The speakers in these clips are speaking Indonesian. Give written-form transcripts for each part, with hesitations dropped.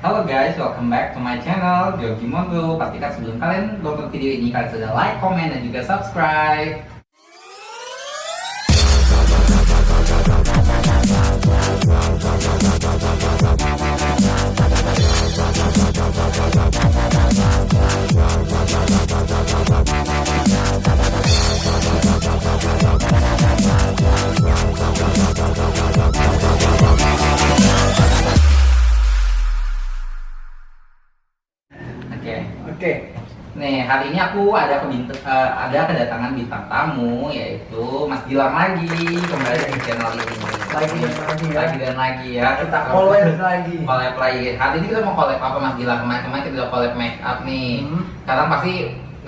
Halo guys, welcome back to my channel Yogi Mondo. Pastikan sebelum kalian nonton video ini kalian sudah like, comment, dan juga subscribe. Oke. Nih, hari ini aku ada kedatangan bintang tamu, yaitu Mas Gilang lagi kembali ke channel ini. Lagi dan lagi ya. Kita collab lagi. Collab lagi. Hari ini kita mau collab apa Mas Gilang? Kemarin kita udah collab make up nih. Sekarang pasti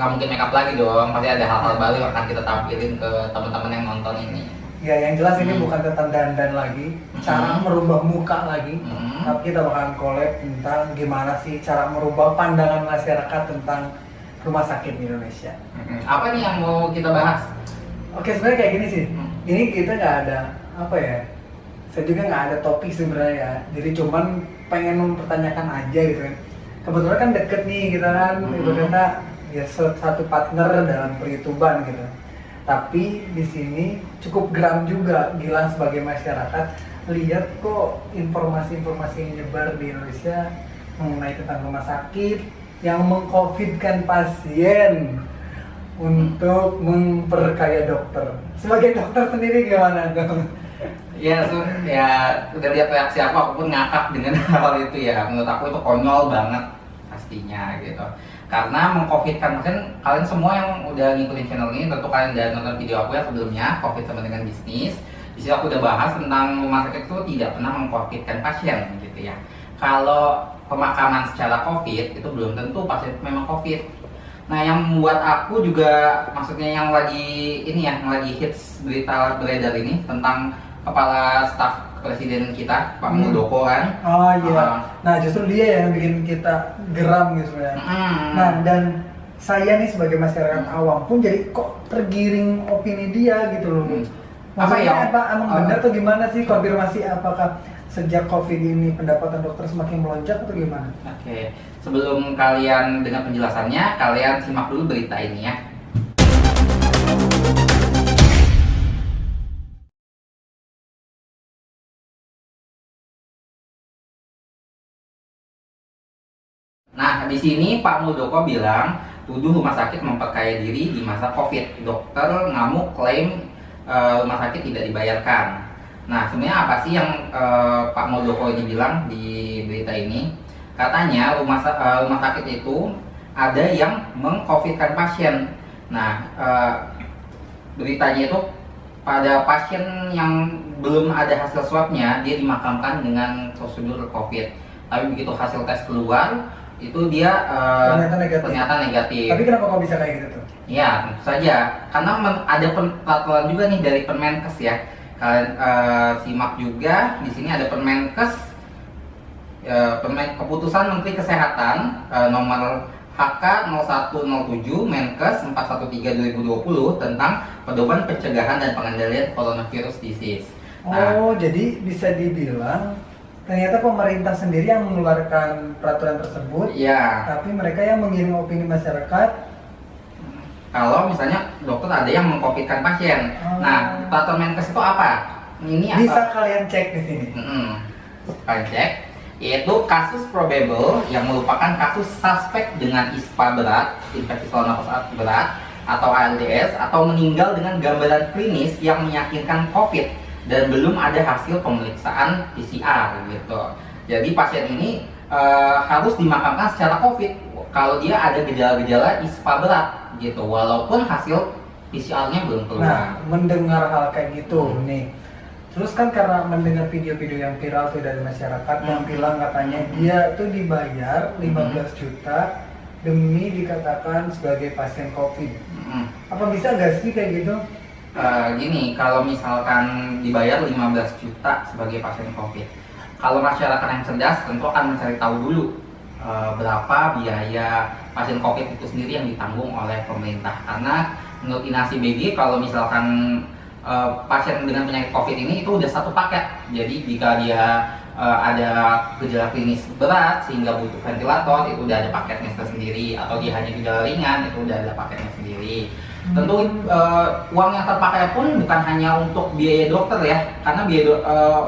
nggak mungkin make up lagi dong. Pasti ada hal-hal baru yang akan kita tampilin ke teman-teman yang nonton ini. Ya, yang jelas ini bukan tentang dandan lagi, cara merubah muka lagi, tapi kita bakalan collab tentang gimana sih cara merubah pandangan masyarakat tentang rumah sakit di Indonesia. Apa nih yang mau kita bahas? Oke, sebenarnya kayak gini sih, ini kita nggak ada, apa ya, saya juga nggak ada topik sebenarnya ya, jadi cuman pengen mempertanyakan aja gitu kan. Kebetulan kan deket nih kita kan, ibaratnya ya satu partner dalam per-YouTuber gitu. Tapi di sini cukup geram juga Gilang sebagai masyarakat lihat kok informasi-informasi yang nyebar di Indonesia mengenai tentang rumah sakit yang mengcovidkan pasien untuk memperkaya dokter. Sebagai dokter sendiri gimana dong? Ya, udah lihat reaksi aku pun ngakak dengan hal itu ya. Menurut aku itu konyol banget pastinya gitu. Karena mengcovidkan pasien, kalian semua yang udah ngikutin channel ini tentu kalian udah nonton video aku yang sebelumnya, COVID sama dengan bisnis. Di sini aku udah bahas tentang rumah sakit itu tidak pernah mengcovidkan pasien gitu ya. Kalau pemakaman secara COVID itu belum tentu pasien memang COVID. Nah, yang membuat aku juga, maksudnya yang lagi ini ya, yang lagi hits berita beredar ini tentang kepala staf presiden kita, Pak Muldoko kan. Oh iya. Nah, justru dia yang bikin kita geram gitu ya. Nah, dan saya nih sebagai masyarakat awam pun jadi kok tergiring opini dia gitu loh. Maksudnya apa emang benar atau gimana sih, konfirmasi apakah sejak COVID ini pendapatan dokter semakin melonjak atau gimana? Oke, sebelum kalian dengar penjelasannya, kalian simak dulu berita ini ya. Nah, di sini Pak Muldoko bilang tuduh rumah sakit memperkaya diri di masa COVID. Dokter ngamuk klaim rumah sakit tidak dibayarkan. Nah, sebenarnya apa sih yang Pak Muldoko ini bilang di berita ini? Katanya rumah sakit itu ada yang mengcovidkan pasien. Nah, beritanya itu pada pasien yang belum ada hasil swabnya, dia dimakamkan dengan prosedur COVID. Tapi begitu hasil tes keluar, itu dia ternyata negatif. Tapi kenapa kok bisa kayak gitu tuh? Ya, tentu saja. Karena ada peraturan juga nih dari Permenkes ya. Kalian simak juga di sini ada Permenkes, keputusan Menteri Kesehatan nomor HK 0107 Menkes 413/2020 tentang pedoman pencegahan dan pengendalian coronavirus disease. Jadi bisa dibilang ternyata pemerintah sendiri yang mengeluarkan peraturan tersebut, ya. Tapi mereka yang mengirim opini masyarakat. Kalau misalnya dokter ada yang mengcovidkan pasien. Nah, peraturan Menkes itu apa? Ini bisa kalian cek di sini. Kalian cek, yaitu kasus probable yang merupakan kasus suspek dengan ISPA berat, infeksi saluran nafas berat, atau ALDS, atau meninggal dengan gambaran klinis yang meyakinkan COVID dan belum ada hasil pemeriksaan PCR gitu. Jadi pasien ini harus dimakamkan secara COVID kalau dia ada gejala-gejala ISPA berat gitu, walaupun hasil PCR-nya belum keluar. Nah, mendengar hal kayak gitu nih, terus kan karena mendengar video-video yang viral tuh dari masyarakat yang bilang katanya dia tuh dibayar 15 juta demi dikatakan sebagai pasien COVID. Apa bisa gak sih kayak gitu? Gini, kalau misalkan dibayar 15 juta sebagai pasien COVID, kalau masyarakat yang cerdas tentu akan mencari tahu dulu berapa biaya pasien COVID itu sendiri yang ditanggung oleh pemerintah. Karena menurut Inasi BG, kalau misalkan pasien dengan penyakit COVID ini itu udah satu paket. Jadi jika dia ada gejala klinis berat sehingga butuh ventilator, itu udah ada paketnya tersendiri, atau dia hanya gejala ringan, itu udah ada paketnya sendiri. Tentu uang yang terpakai pun bukan hanya untuk biaya dokter ya, karena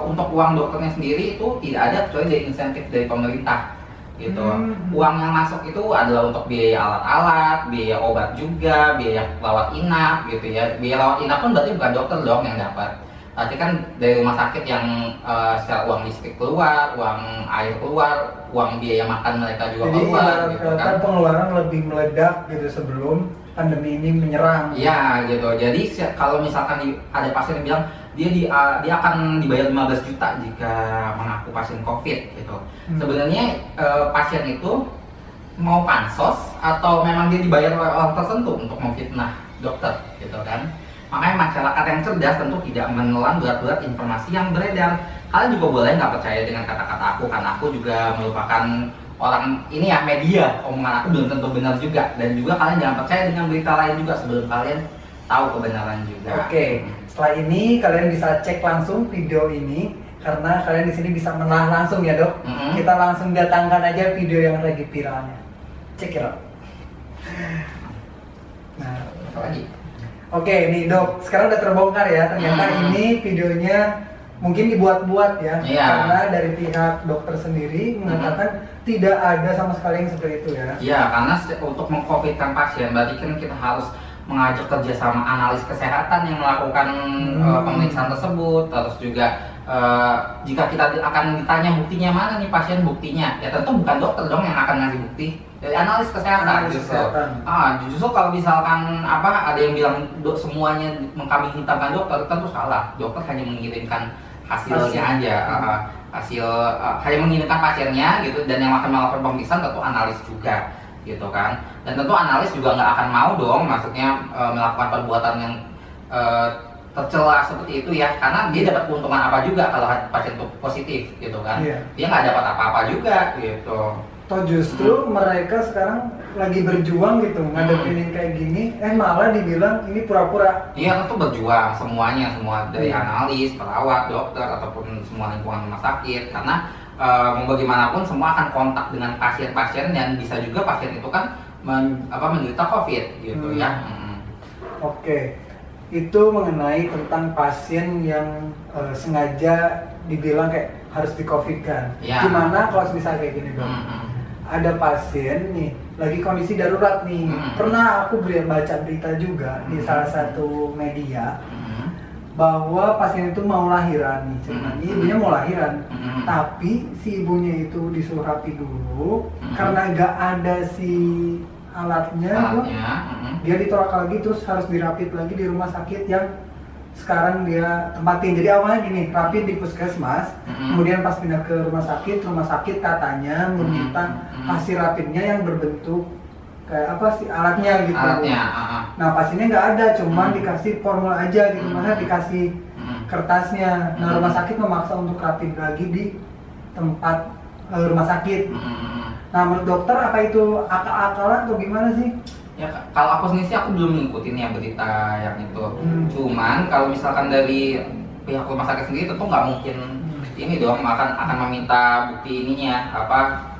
untuk uang dokternya sendiri itu tidak ada kecuali dari insentif dari pemerintah gitu. Uang yang masuk itu adalah untuk biaya alat-alat, biaya obat juga, biaya rawat inap gitu ya. Biaya rawat inap pun berarti bukan dokter dong yang dapat. Berarti kan dari rumah sakit yang secara uang listrik keluar, uang air keluar, uang biaya makan mereka juga keluar. Jadi gitu kan pengeluaran lebih meledak gitu sebelum pandemi ini menyerang. Iya gitu. Jadi kalau misalkan ada pasien yang bilang dia akan dibayar 15 juta jika mengaku pasien COVID gitu. Sebenarnya pasien itu mau pansos atau memang dia dibayar oleh orang tertentu untuk memfitnah dokter gitu kan. Makanya masyarakat yang cerdas tentu tidak menelan berat-berat informasi yang beredar. Kalian juga boleh nggak percaya dengan kata-kata aku, karena aku juga merupakan orang ini ya, media. Omongan aku belum tentu benar juga. Dan juga kalian jangan percaya dengan berita lain juga sebelum kalian tahu kebenaran juga. Oke, setelah ini kalian bisa cek langsung video ini karena kalian di sini bisa menelah langsung ya dok. Kita langsung datangkan aja video yang lagi viralnya. Cek ya dok. Nah, Apa lagi? oke, nih dok, sekarang udah terbongkar ya. Ternyata ini videonya mungkin dibuat-buat ya, karena dari pihak dokter sendiri mengatakan tidak ada sama sekali yang seperti itu ya. Iya, karena untuk mengcovidkan pasien berarti kan kita harus mengajak kerjasama analis kesehatan yang melakukan pemeriksaan tersebut. Terus juga jika kita akan ditanya buktinya mana nih pasien buktinya, ya tentu bukan dokter dong yang akan ngasih bukti, dari analis kesehatan. Justru kalau misalkan ada yang bilang semuanya kami hitamkan dokter, tentu salah. Dokter hanya mengirimkan hasilnya aja, hanya mengirimkan pasiennya gitu, dan yang akan melakukan pemeriksaan tentu analis juga gitu kan. Dan tentu analis juga nggak akan mau dong, maksudnya melakukan perbuatan yang tercela seperti itu ya, karena dia dapat keuntungan apa juga kalau pasien itu positif gitu kan. Dia nggak dapat apa-apa juga gitu. Toh justru mereka sekarang lagi berjuang gitu ngadepin yang kayak gini, malah dibilang ini pura-pura. Iya, tentu berjuang semua dari analis, perawat, dokter ataupun semua lingkungan rumah sakit, karena mau bagaimanapun semua akan kontak dengan pasien-pasien, dan bisa juga pasien itu kan menderita COVID gitu ya. Oke, itu mengenai tentang pasien yang sengaja dibilang kayak harus di-COVID-kan. Gimana kalau bisa kayak gini dong? Ada pasien nih lagi kondisi darurat nih. Pernah aku baca berita juga di salah satu media bahwa pasien itu mau lahiran nih, ibunya mau lahiran, tapi si ibunya itu disuruh rapi dulu karena nggak ada si alatnya. Dia ditolak lagi, terus harus dirapit lagi di rumah sakit yang sekarang dia tempatin. Jadi awalnya gini, rapid di puskesmas, kemudian pas pindah ke rumah sakit katanya meminta hasil rapidnya yang berbentuk kayak apa sih alatnya gitu. Nah pasiennya nggak ada, cuman dikasih formula aja gitu, mana dikasih kertasnya. Nah rumah sakit memaksa untuk rapid lagi di tempat rumah sakit. Nah menurut dokter apa itu akal-akalan atau gimana sih? Ya kalau aku sendiri sih aku belum ngikutin ya berita yang itu. Cuman kalau misalkan dari pihak rumah sakit sendiri tentu nggak mungkin ini dong akan meminta bukti ininya,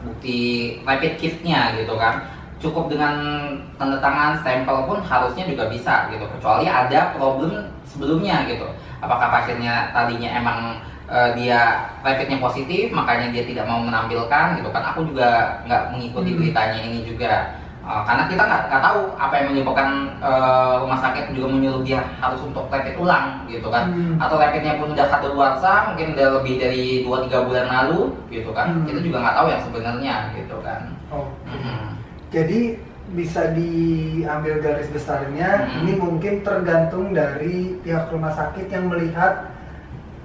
bukti rapid kitnya gitu kan. Cukup dengan tanda tangan, stempel pun harusnya juga bisa gitu, kecuali ada problem sebelumnya gitu. Apakah pasiennya tadinya emang dia rapidnya positif makanya dia tidak mau menampilkan gitu kan. Aku juga nggak mengikuti beritanya ini juga. Karena kita nggak tahu apa yang menyebabkan rumah sakit juga menyuruh dia harus untuk rapid ulang gitu kan. Atau rapidnya pun udah kadaluarsa, mungkin udah lebih dari 2-3 bulan lalu gitu kan. Kita juga nggak tahu yang sebenarnya gitu kan. Jadi bisa diambil garis besarnya, ini mungkin tergantung dari pihak rumah sakit yang melihat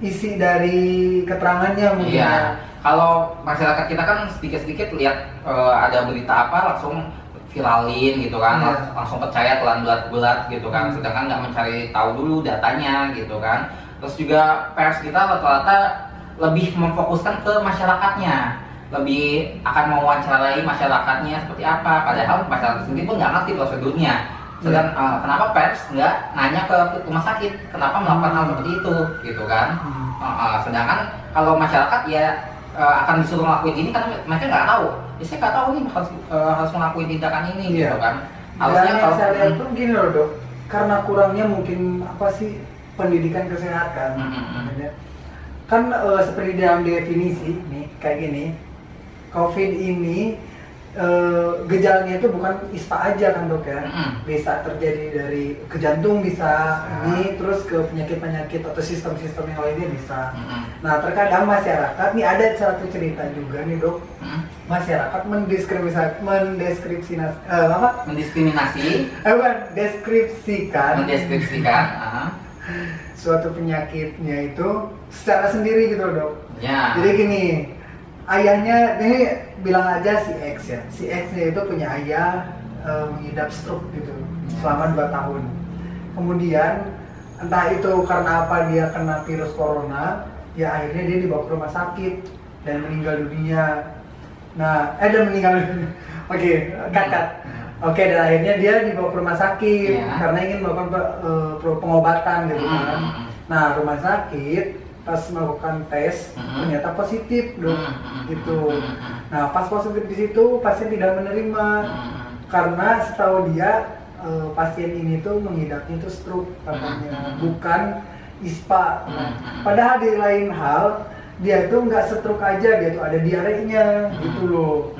isi dari keterangannya mungkin. Iya. Kalau masyarakat kita kan sedikit-sedikit lihat ada berita apa langsung viralin gitu kan, langsung percaya telan bulat-bulat gitu kan, sedangkan nggak mencari tahu dulu datanya gitu kan. Terus juga pers kita rata-rata lebih memfokuskan ke masyarakatnya, lebih akan mewawancarai masyarakatnya seperti apa, padahal masyarakat sendiri pun nggak ngerti prosedurnya. Sedang kenapa pers nggak nanya ke rumah sakit kenapa melakukan hal seperti itu gitu kan. Sedangkan kalau masyarakat ya akan disuruh ngelakuin ini karena mereka nggak tahu. Ya, saya nggak tahu nih harus ngelakuin tindakan ini gitu kan. Harusnya Dan kalau saya lihat pun gini loh dok, karena kurangnya mungkin apa sih pendidikan kesehatan. Kan seperti dalam definisi nih kayak gini, COVID ini gejalanya itu bukan ISPA aja kan dok ya, bisa terjadi dari ke jantung bisa, ini terus ke penyakit-penyakit atau sistem-sistem yang lainnya bisa. Nah terkadang masyarakat, nih ada satu cerita juga nih dok, masyarakat mendeskripsikan suatu penyakitnya itu secara sendiri gitu dok. Ya. Jadi gini, ayahnya ini bilang aja si X ya, si X-nya itu punya ayah mengidap stroke gitu selama 2 tahun. Kemudian entah itu karena apa dia kena virus corona, ya akhirnya dia dibawa ke rumah sakit dan meninggal dunia. Nah, dan meninggal dunia. Oke, cut. Oke, dan akhirnya dia dibawa ke rumah sakit karena ingin melakukan pengobatan gitu kan. Nah, rumah sakit pas melakukan tes ternyata positif dong gitu. Nah pas positif di situ pasien tidak menerima karena setahu dia pasien ini tuh mengidapnya itu stroke katanya, bukan ISPA. Padahal di lain hal dia tuh nggak stroke aja, dia tuh ada diarenya gitu loh.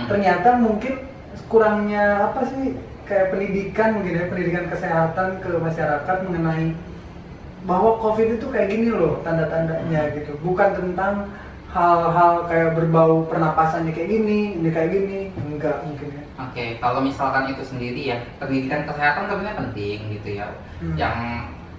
Ternyata mungkin kurangnya apa sih kayak pendidikan mungkin ya, pendidikan kesehatan ke masyarakat mengenai bahwa COVID itu kayak gini loh tanda-tandanya gitu, bukan tentang hal-hal kayak berbau pernapasannya kayak gini, ini kayak gini, enggak mungkin ya. Oke, kalau misalkan itu sendiri ya, pendidikan kesehatan sebenarnya penting gitu ya. Yang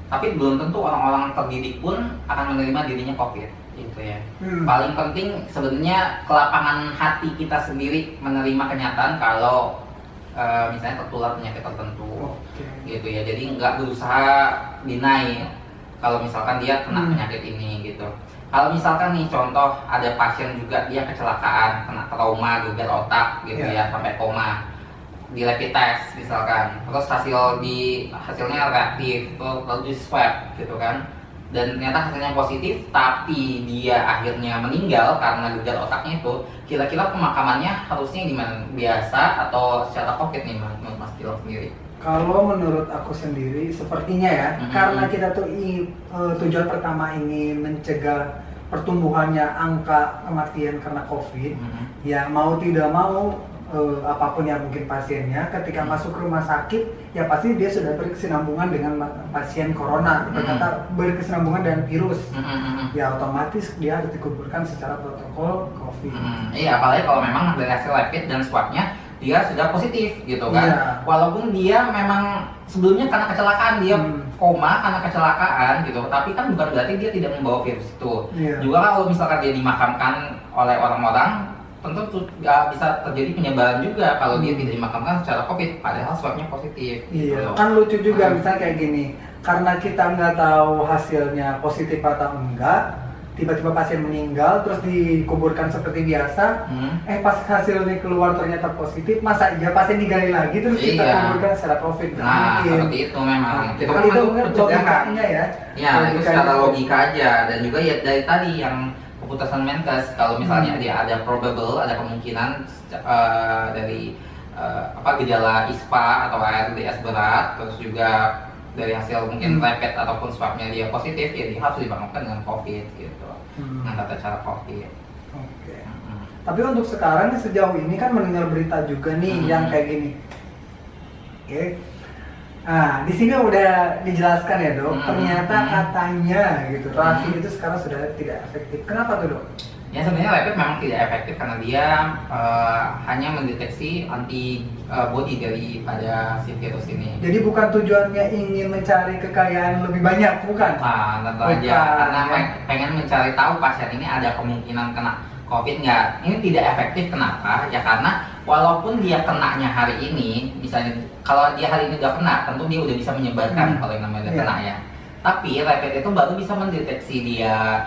tapi belum tentu orang-orang terdidik pun akan menerima dirinya COVID gitu ya. Paling penting sebenarnya kelapangan hati kita sendiri menerima kenyataan kalau misalnya tertular penyakit tertentu gitu ya. Jadi nggak berusaha deny kalau misalkan dia kena penyakit ini gitu. Kalau misalkan nih contoh ada pasien juga dia kecelakaan, kena trauma gegar otak gitu ya sampai koma, di rapid test misalkan, terus hasilnya reaktif, lalu di swab gitu kan, dan ternyata hasilnya positif, tapi dia akhirnya meninggal karena gegar otaknya itu, kira-kira pemakamannya harusnya gimana? Biasa atau secara COVID nih menurut Mas Kilo sendiri? Kalau menurut aku sendiri sepertinya ya, karena kita tuh tujuan pertama ini mencegah pertumbuhannya angka kematian karena COVID, ya mau tidak mau apapun yang mungkin pasiennya ketika masuk rumah sakit, ya pasti dia sudah berkesinambungan dengan pasien corona, ternyata berkesinambungan dengan virus, ya otomatis dia harus dikuburkan secara protokol COVID. Iya, apalagi kalau memang dari hasil rapid dan swabnya dia sudah positif gitu kan, walaupun dia memang sebelumnya karena kecelakaan dia koma karena kecelakaan gitu, tapi kan bukan berarti dia tidak membawa virus itu. Juga kalau misalkan dia dimakamkan oleh orang-orang, tentu bisa terjadi penyebaran juga kalau dia tidak dimakamkan secara COVID, padahal swabnya positif. Iya, kan lucu juga misalnya kayak gini, karena kita nggak tahu hasilnya positif atau enggak, tiba-tiba pasien meninggal terus dikuburkan seperti biasa, pas hasilnya keluar ternyata positif, masa iya pasien digali lagi terus kita kuburkan secara COVID? Nah, seperti itu memang. Itu kan logikanya ya. Ya, itu secara logika aja, dan juga ya dari tadi yang keputusan Menkes, kalau misalnya dia ada probable, ada kemungkinan dari gejala ISPA atau ARDS berat, terus juga dari hasil mungkin rapid ataupun swabnya dia positif, ya dia harus dibangunkan dengan COVID gitu, dengan tata cara COVID. Tapi untuk sekarang sejauh ini kan mendengar berita juga nih yang kayak gini. Nah, di sini udah dijelaskan ya dok, ternyata katanya gitu, rapid itu sekarang sudah tidak efektif. Kenapa tuh dok? Ya sebenarnya rapid memang tidak efektif karena dia hanya mendeteksi antibody daripada si virus ini. Jadi bukan tujuannya ingin mencari kekayaan lebih banyak, bukan? Nah, tentu aja karena pengen mencari tahu pasien ini ada kemungkinan kena COVID nggak. Ini tidak efektif, kenapa? Ya karena walaupun dia kenanya hari ini, misalnya kalau dia hari ini udah kena, tentu dia udah bisa menyebarkan kalau yang namanya udah kena ya. Tapi rapid itu baru bisa mendeteksi dia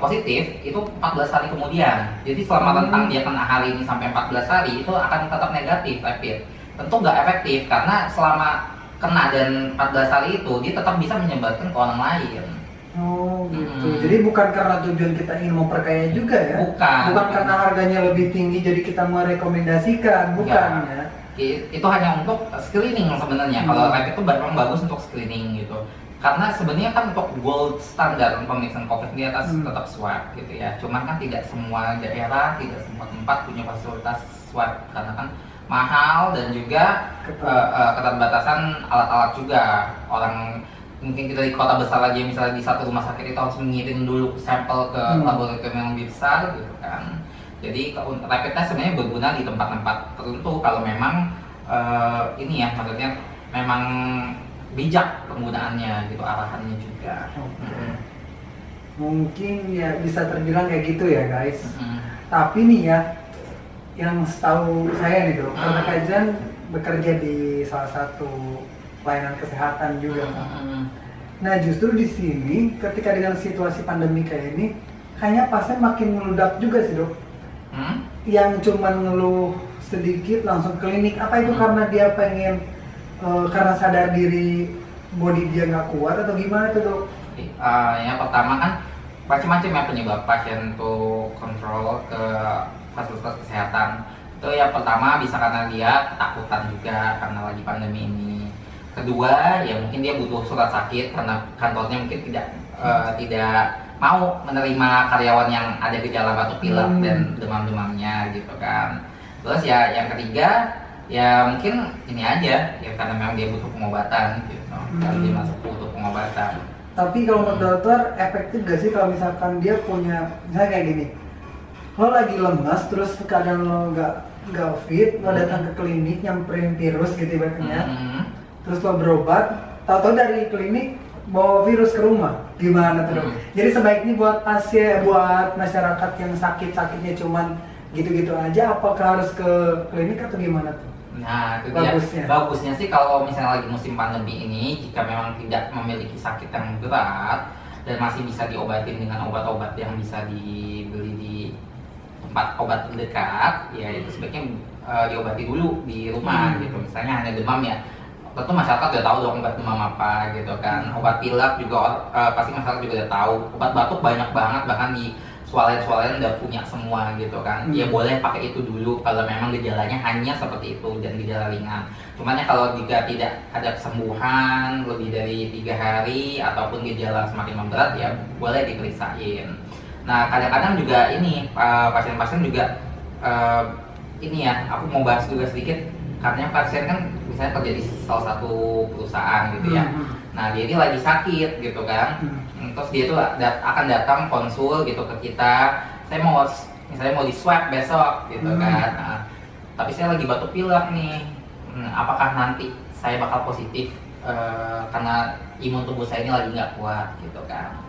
positif itu 14 hari kemudian. Jadi selama rentang dia kena hari ini sampai 14 hari itu akan tetap negatif rapid. Tentu nggak efektif karena selama kena dan 14 hari itu dia tetap bisa menyebarkan ke orang lain. Oh gitu. Jadi bukan karena tujuan kita ingin memperkaya juga ya? Bukan karena harganya lebih tinggi jadi kita merekomendasikan, bukan ya? Itu hanya untuk screening sebenarnya. Kalau rapid itu memang bagus untuk screening gitu. Karena sebenarnya kan untuk gold standar pemeriksaan COVID di atas tetap swab gitu ya. Cuman kan tidak semua daerah, tidak semua tempat punya fasilitas swab karena kan mahal dan juga keterbatasan alat-alat juga. Orang mungkin kita di kota besar aja misalnya di satu rumah sakit itu harus mengirim dulu sampel ke laboratorium yang lebih besar gitu kan. Jadi rapid test sebenarnya berguna di tempat-tempat tertentu kalau memang ini ya maksudnya memang bijak penggunaannya gitu, arahannya juga. Mungkin ya bisa terbilang kayak gitu ya guys. Tapi nih ya, yang setahu saya nih dok, karena Kajan bekerja di salah satu pelayanan kesehatan juga. Nah justru di sini ketika dengan situasi pandemi kayak ini, kayaknya pasien makin meludak juga sih dok. Yang cuman ngeluh sedikit langsung klinik, apa itu karena dia pengen karena sadar diri body dia nggak kuat atau gimana tuh dok? Yang pertama kan macam-macam ya penyebab pasien tuh kontrol ke fasilitas kesehatan. Itu yang pertama bisa karena dia ketakutan juga karena lagi pandemi ini. Kedua ya mungkin dia butuh surat sakit karena kantornya mungkin tidak mau menerima karyawan yang ada gejala batuk pilek dan demam-demamnya gitu kan. Terus ya yang ketiga ya mungkin ini aja ya karena memang dia butuh pengobatan gitu. Kalau dia masuk butuh pengobatan. Tapi kalau menurut dokter efektif gak sih kalau misalkan dia punya misalnya kayak gini, lo lagi lemas terus kadang lo nggak fit, lo datang ke klinik nyamperin virus gitu ibaratnya, terus lo berobat, tahu-tahu dari klinik bawa virus ke rumah, gimana tuh dok? Jadi sebaiknya buat pasien, buat masyarakat yang sakitnya cuman gitu-gitu aja, apakah harus ke klinik atau gimana tuh? Nah, itu bagusnya sih kalau misalnya lagi musim pandemi ini, jika memang tidak memiliki sakit yang berat dan masih bisa diobatin dengan obat-obat yang bisa dibeli di tempat obat terdekat, ya itu sebaiknya diobati dulu di rumah gitu. Misalnya hanya demam ya, tentu masyarakat udah tahu dong obat demam apa gitu kan. Obat pilek juga pasti masyarakat juga udah tahu. Obat batuk banyak banget, bahkan di swalayan udah punya semua gitu kan. Ya boleh pakai itu dulu kalau memang gejalanya hanya seperti itu dan gejala ringan. Cuman ya kalau jika tidak ada kesembuhan lebih dari 3 hari ataupun gejala semakin memberat ya boleh diperiksain. Nah kadang-kadang juga ini pasien-pasien juga ini ya aku mau bahas juga sedikit karena pasien kan misalnya kerja di salah satu perusahaan gitu ya. Nah dia ini lagi sakit gitu kan. Terus dia tuh akan datang konsul gitu ke kita. Saya mau misalnya mau di swab besok gitu kan. Nah, tapi saya lagi batuk pilek nih. Apakah nanti saya bakal positif karena imun tubuh saya ini lagi nggak kuat gitu kan.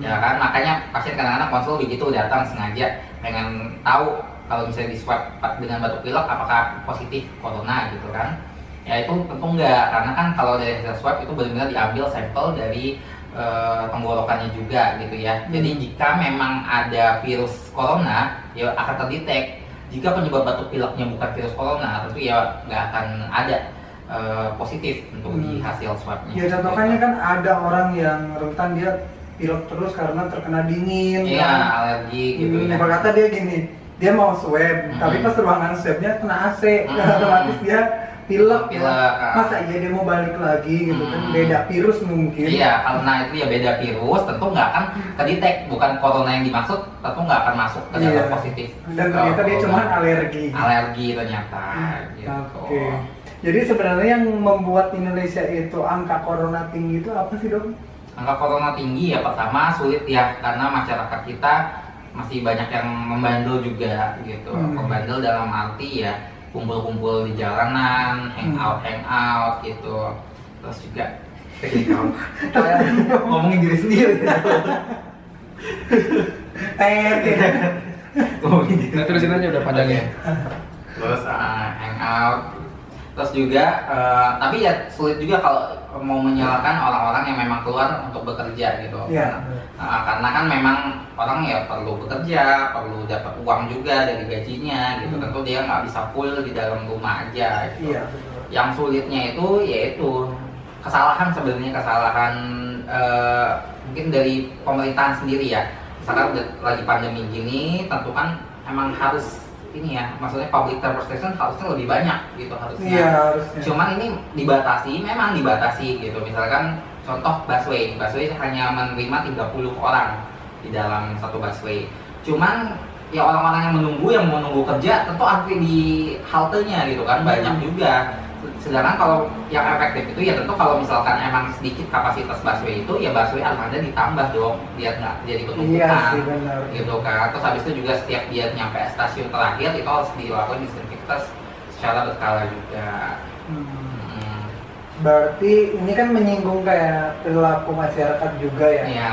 Ya kan makanya pasien kadang-kadang konsul begitu datang sengaja pengen tahu kalau misalnya di swab dengan batuk pilek apakah positif corona gitu kan. Ya itu tentu enggak, karena kan kalau dari hasil swab itu benar-benar diambil sampel dari tenggorokannya juga gitu ya. Jadi jika memang ada virus corona ya akan terdetek. Jika penyebab batuk pileknya bukan virus corona tentu ya nggak akan ada positif untuk di hasil swabnya. Ya contohnya kan ada orang yang rentan dia pilek terus karena terkena dingin. Iya kan? Alergi gitu ya. Kata dia gini, dia mau swab tapi pas ruangan swabnya kena AC, otomatis dia pilek. Masa iya dia mau balik lagi gitu kan, beda virus mungkin. Iya, karena itu ya beda virus, tentu nggak akan kedetek, bukan corona yang dimaksud, tentu nggak akan masuk ke dalam positif. Dan ternyata dia cuma alergi. Alergi ternyata. Gitu. Oke. Jadi sebenarnya yang membuat Indonesia itu angka corona tinggi itu apa sih dok? Angka corona tinggi ya pertama sulit ya, karena masyarakat kita masih banyak yang membandel juga gitu. Membandel dalam arti ya kumpul-kumpul di jalanan, hangout gitu. Terus juga ngomongin diri sendiri. Ngomongin diri. Nah, terusin aja udah panjangnya. Terus hangout. Terus juga tapi ya sulit juga kalau mau menyalahkan orang-orang yang memang keluar untuk bekerja gitu. Iya. Karena kan memang orang ya perlu bekerja, perlu dapat uang juga dari gajinya gitu. Tentu dia nggak bisa full di dalam rumah aja gitu. Iya, betul. Yang sulitnya itu yaitu kesalahan sebenarnya mungkin dari pemerintahan sendiri ya. Misalkan udah lagi pandemi gini, tentu kan emang harus ini ya, maksudnya public transportation harusnya lebih banyak gitu harusnya. Iya, harusnya. Cuman ini memang dibatasi gitu. Misalkan contoh busway hanya menerima 30 orang di dalam satu busway. Cuman ya orang-orang yang mau nunggu kerja tentu antri di haltenya gitu kan banyak juga. Sedangkan kalau yang efektif itu ya tentu kalau misalkan emang sedikit kapasitas busway itu ya busway armada ditambah dong biar nggak jadi Iya penumpukan sih, benar. gitu kan. Terus habis itu juga setiap dia nyampe stasiun terakhir itu harus dilakukan disinfektan secara berkala juga. Hmm. Berarti ini kan menyinggung kayak perilaku masyarakat juga ya. Iya.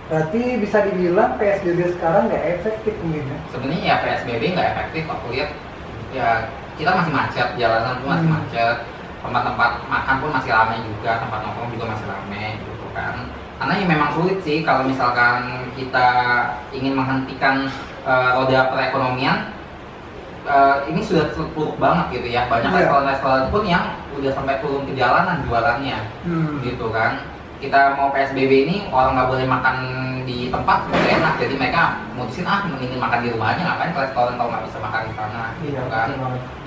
Berarti bisa dibilang PSBB sekarang nggak efektif mungkin ya? Sebenarnya ya PSBB nggak efektif. Aku lihat ya kita masih macet, jalanan pun masih macet, tempat-tempat makan pun masih ramai juga, tempat nongkrong juga masih ramai gitu kan. Karena ya memang sulit sih kalau misalkan kita ingin menghentikan roda perekonomian, ini sudah terpuruk banget gitu ya. Banyak restoran-restoran pun yang udah sampai turun ke jalanan jualannya gitu kan. Kita mau PSBB ini orang nggak boleh makan di tempat udah enak, jadi mereka mutusin mending makan di rumah aja, ngapain ke restoran kalau nggak bisa makan di sana gitu kan.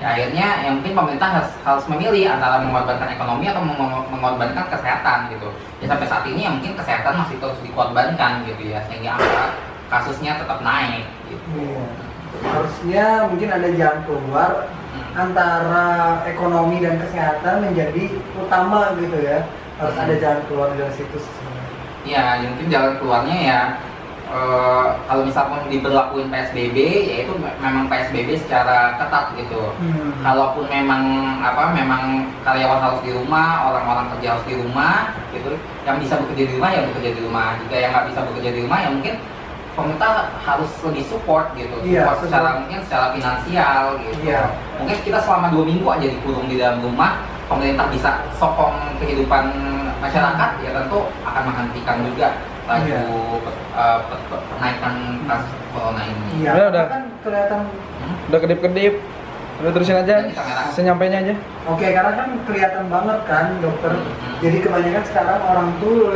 Ya akhirnya yang mungkin pemerintah harus memilih antara mengorbankan ekonomi atau mengorbankan kesehatan gitu. Ya sampai saat ini ya mungkin kesehatan masih terus dikorbankan gitu ya, sehingga angka kasusnya tetap naik gitu. Iya. Harusnya mungkin ada jalan keluar antara ekonomi dan kesehatan menjadi utama gitu ya. Harus ada jalan keluar dari situ sebenarnya. Ya, mungkin jalan keluarnya ya kalau misalkan diberlakuin PSBB, yaitu memang PSBB secara ketat gitu. Kalaupun memang memang karyawan harus di rumah, orang-orang kerja harus di rumah, gitu. Yang bisa bekerja di rumah ya bekerja di rumah. Jika yang nggak bisa bekerja di rumah ya mungkin pemerintah harus lebih support gitu. Support secara finansial gitu. Iya. Mungkin kita selama 2 minggu aja dikurung di dalam rumah, pemerintah bisa sokong kehidupan masyarakat, ya tentu akan menghentikan juga laju kenaikan kasus corona ini. Iya, udah kan kelihatan. Udah kedip-kedip. Udah terusin aja, senyampainya aja. Oke, karena kan kelihatan banget kan dokter. Jadi kebanyakan sekarang orang tuh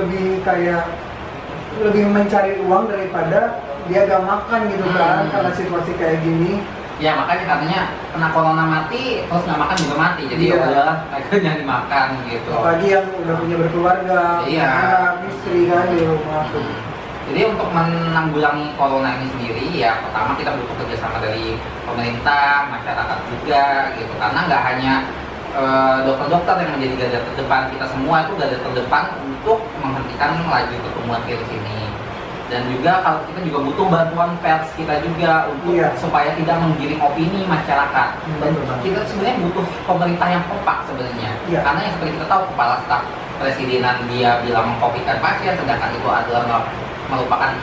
lebih mencari uang daripada dia gak makan gitu kan, karena situasi kayak gini. Ya makanya katanya kena corona mati terus nggak makan juga mati, jadi ya udahlah mereka jangan dimakan gitu. Apalagi yang udah punya berkeluarga, anak, istri kan di rumah. Jadi untuk menanggulangi corona ini sendiri ya pertama kita butuh kerjasama dari pemerintah, masyarakat juga gitu, karena nggak hanya dokter-dokter yang menjadi garda terdepan, kita semua itu garda terdepan untuk menghentikan laju pertumbuhan virus ini. Dan juga kalau kita juga butuh bantuan pers kita juga untuk supaya tidak menggiring opini masyarakat. Dan kita sebenarnya butuh pemerintah yang kompak sebenarnya. Karena yang seperti kita tahu kepala staf presidenan dia bilang mengcovidkan pasien, sedangkan itu adalah merupakan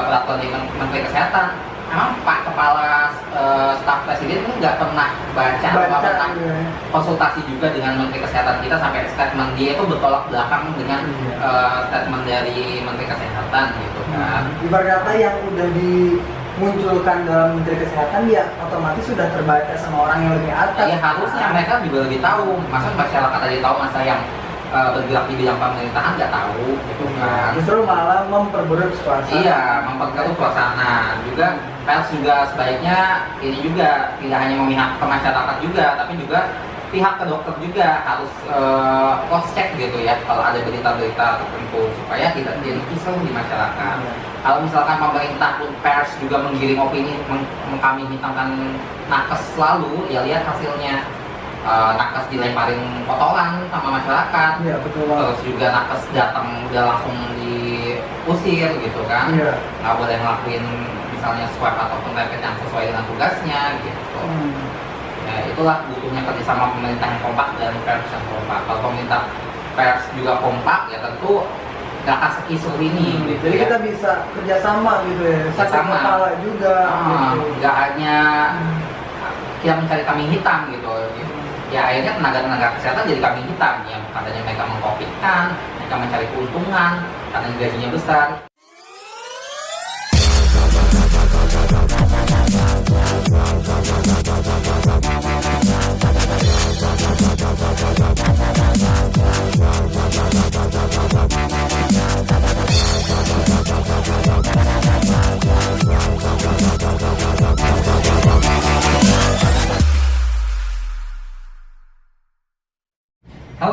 peraturan dari Menteri Kesehatan. Emang Pak Kepala Staf Presiden itu nggak pernah baca konsultasi juga dengan Menteri Kesehatan kita sampai statement dia itu bertolak belakang dengan statement dari Menteri Kesehatan gitu kan. Ibarat kata yang udah dimunculkan dalam Menteri Kesehatan dia otomatis sudah terbaca sama orang yang lebih atas. Iya harusnya mereka juga lebih tahu. Masa masyarakat aja tahu, masa yang bergerak di bidang pemerintahan nggak tahu gitu kan. Justru malah memperburuk suasana. Iya, memperkeruh suasana. Juga pers juga sebaiknya ini juga tidak hanya memihak ke masyarakat juga, tapi juga pihak ke dokter juga harus cross check gitu ya kalau ada berita-berita tertentu supaya tidak jadi kisruh di masyarakat. Kalau misalkan pemerintah pun pers juga menggiring opini, kami hitamkan nakes selalu, ya lihat hasilnya. Nakes dilemparin kotoran sama masyarakat, terus juga nakes datang udah langsung diusir gitu kan, nggak boleh ngelakuin misalnya swab ataupun rapid yang sesuai dengan tugasnya gitu. Ya itulah butuhnya kerjasama pemerintah yang kompak dan pers yang kompak. Kalau pemerintah pers juga kompak ya tentu nggak akan sekisruh ini gitu. Jadi kita bisa kerjasama gitu ya, satu kepala juga nggak hanya kita mencari kambing hitam gitu. Ya akhirnya tenaga-tenaga kesehatan jadi kambing hitam yang katanya mereka mengcovidkan, mereka mencari keuntungan karena gajinya besar.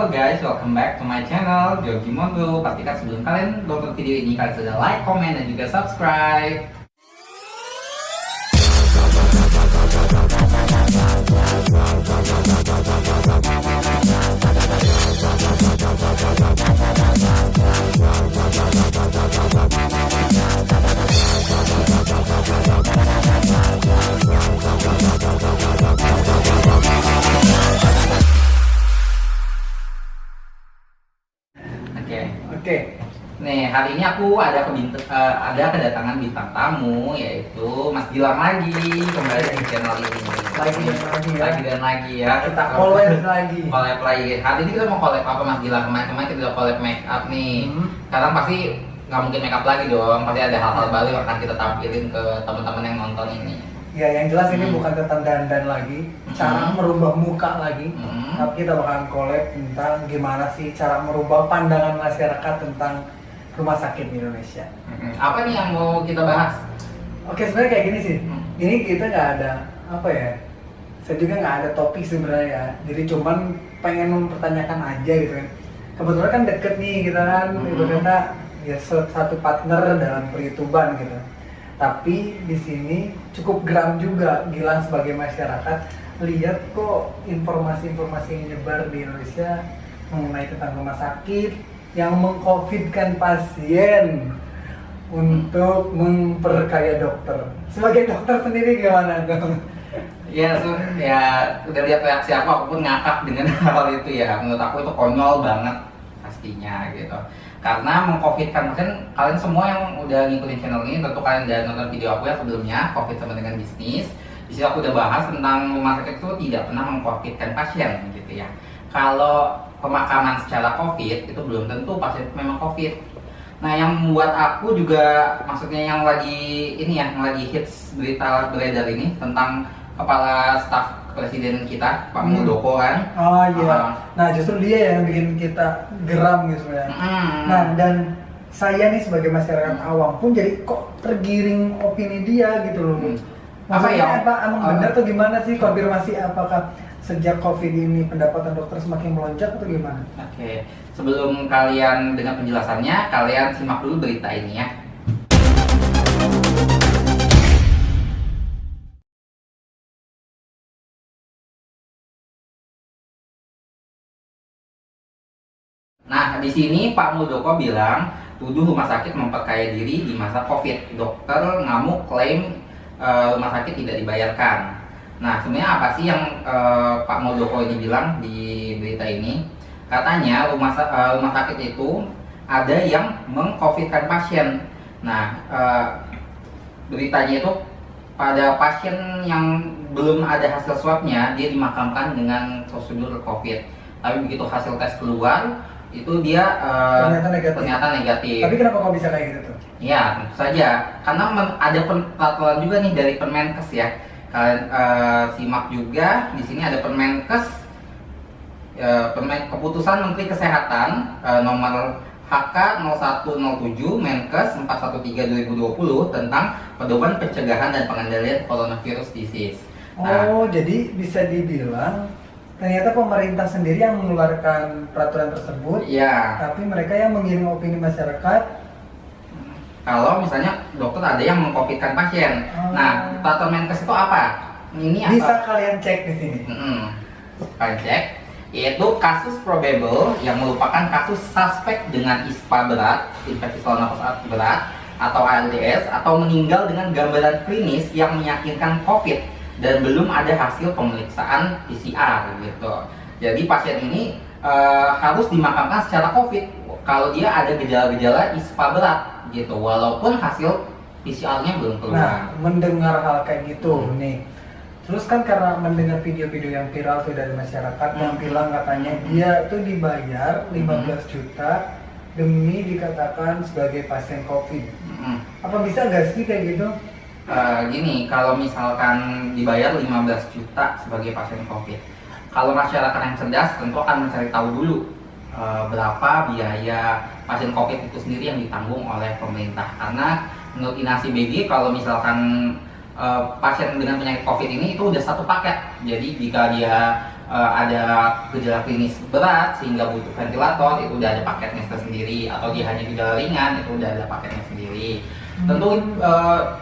Halo guys, welcome back to my channel Jogi Mondo. Pastikan sebelum kalian nonton video ini kalian sudah like, comment, dan juga subscribe. Oke. Nih, hari ini aku ada kedatangan bintang tamu, yaitu Mas Gilang lagi kembali di channel ini. Lagi ya. Lagi dan lagi ya. Kita collab lagi. Collab lagi. Hari ini kita mau collab apa Mas Gilang? Kemarin kita udah collab make up nih. Sekarang pasti nggak mungkin make up lagi dong. Pasti ada hal-hal baru yang akan kita tampilin ke teman-teman yang nonton ini. Ya, yang jelas ini bukan tentang dandan lagi, cara merubah muka lagi, tapi kita bakalan collab tentang gimana sih cara merubah pandangan masyarakat tentang rumah sakit di Indonesia. Apa nih yang mau kita bahas? Oke, sebenarnya kayak gini sih, ini kita nggak ada apa ya, saya juga nggak ada topik sebenarnya ya, jadi cuman pengen mempertanyakan aja gitu kan. Kebetulan kan deket nih kita kan, ibaratnya ya satu partner dalam per-YouTuban gitu. Tapi di sini cukup geram juga Gilang sebagai masyarakat lihat kok informasi-informasi yang nyebar di Indonesia mengenai tentang rumah sakit yang mengcovidkan pasien untuk memperkaya dokter. Sebagai dokter sendiri gimana dong? Ya, udah lihat reaksi aku pun ngakak dengan hal itu ya. Menurut aku itu konyol banget pastinya gitu. Karena mengcovidkan, mungkin kalian semua yang udah ngikutin channel ini tentu kalian udah nonton video aku yang sebelumnya, COVID sama dengan bisnis. Di sini aku udah bahas tentang rumah sakit itu tidak pernah mengcovidkan pasien gitu ya. Kalau pemakaman secara COVID itu belum tentu pasien memang COVID. Nah, yang membuat aku juga, maksudnya yang lagi ini ya, yang lagi hits berita beredar ini tentang kepala staf presiden kita, Pak Muldoko kan. Oh iya. Nah, justru dia yang bikin kita geram gitu ya. Nah, dan saya nih sebagai masyarakat awam pun jadi kok tergiring opini dia gitu loh. Maksudnya apa emang benar tuh gimana sih, konfirmasi apakah sejak COVID ini pendapatan dokter semakin melonjak atau gimana? Oke, sebelum kalian dengar penjelasannya, kalian simak dulu berita ini ya. Nah, di sini Pak Muldoko bilang tuduh rumah sakit memperkaya diri di masa COVID. Dokter ngamuk klaim rumah sakit tidak dibayarkan. Nah, sebenarnya apa sih yang Pak Muldoko ini bilang di berita ini? Katanya rumah sakit itu ada yang mengcovidkan pasien. Nah, beritanya itu pada pasien yang belum ada hasil swabnya dia dimakamkan dengan prosedur COVID. Tapi begitu hasil tes keluar itu dia ternyata negatif. Tapi kenapa kok bisa kayak gitu tuh? Ya, tentu saja. Karena ada peraturan juga nih dari Permenkes ya. Kalian simak juga di sini ada Permenkes, keputusan Menteri Kesehatan nomor HK 0107 Menkes 413/2020 tentang pedoman pencegahan dan pengendalian coronavirus disease. Oh, jadi bisa dibilang ternyata pemerintah sendiri yang mengeluarkan peraturan tersebut, ya. Tapi mereka yang mengirim opini masyarakat. Kalau misalnya dokter ada yang mengcovidkan pasien. Nah, peraturan Menkes itu apa? Ini apa? Bisa kalian cek di sini. Kalian cek, yaitu kasus probable yang merupakan kasus suspek dengan ISPA berat, infeksi saluran nafas berat, atau ARDS, atau meninggal dengan gambaran klinis yang meyakinkan COVID dan belum ada hasil pemeriksaan PCR gitu. Jadi pasien ini harus dimakamkan secara COVID kalau dia ada gejala-gejala ISPA berat gitu, walaupun hasil PCR-nya belum keluar. Nah, mendengar hal kayak gitu nih, terus kan karena mendengar video-video yang viral tuh dari masyarakat yang bilang katanya dia tuh dibayar 15 juta demi dikatakan sebagai pasien COVID. Apa bisa nggak sih kayak gitu? Gini, kalau misalkan dibayar 15 juta sebagai pasien COVID, kalau masyarakat yang cerdas tentu akan mencari tahu dulu berapa biaya pasien COVID itu sendiri yang ditanggung oleh pemerintah. Karena menurut Inasi BG, kalau misalkan pasien dengan penyakit COVID ini itu udah satu paket. Jadi jika dia ada gejala klinis berat sehingga butuh ventilator, itu udah ada paketnya tersendiri, atau dia hanya gejala ringan, itu udah ada paketnya sendiri. Tentu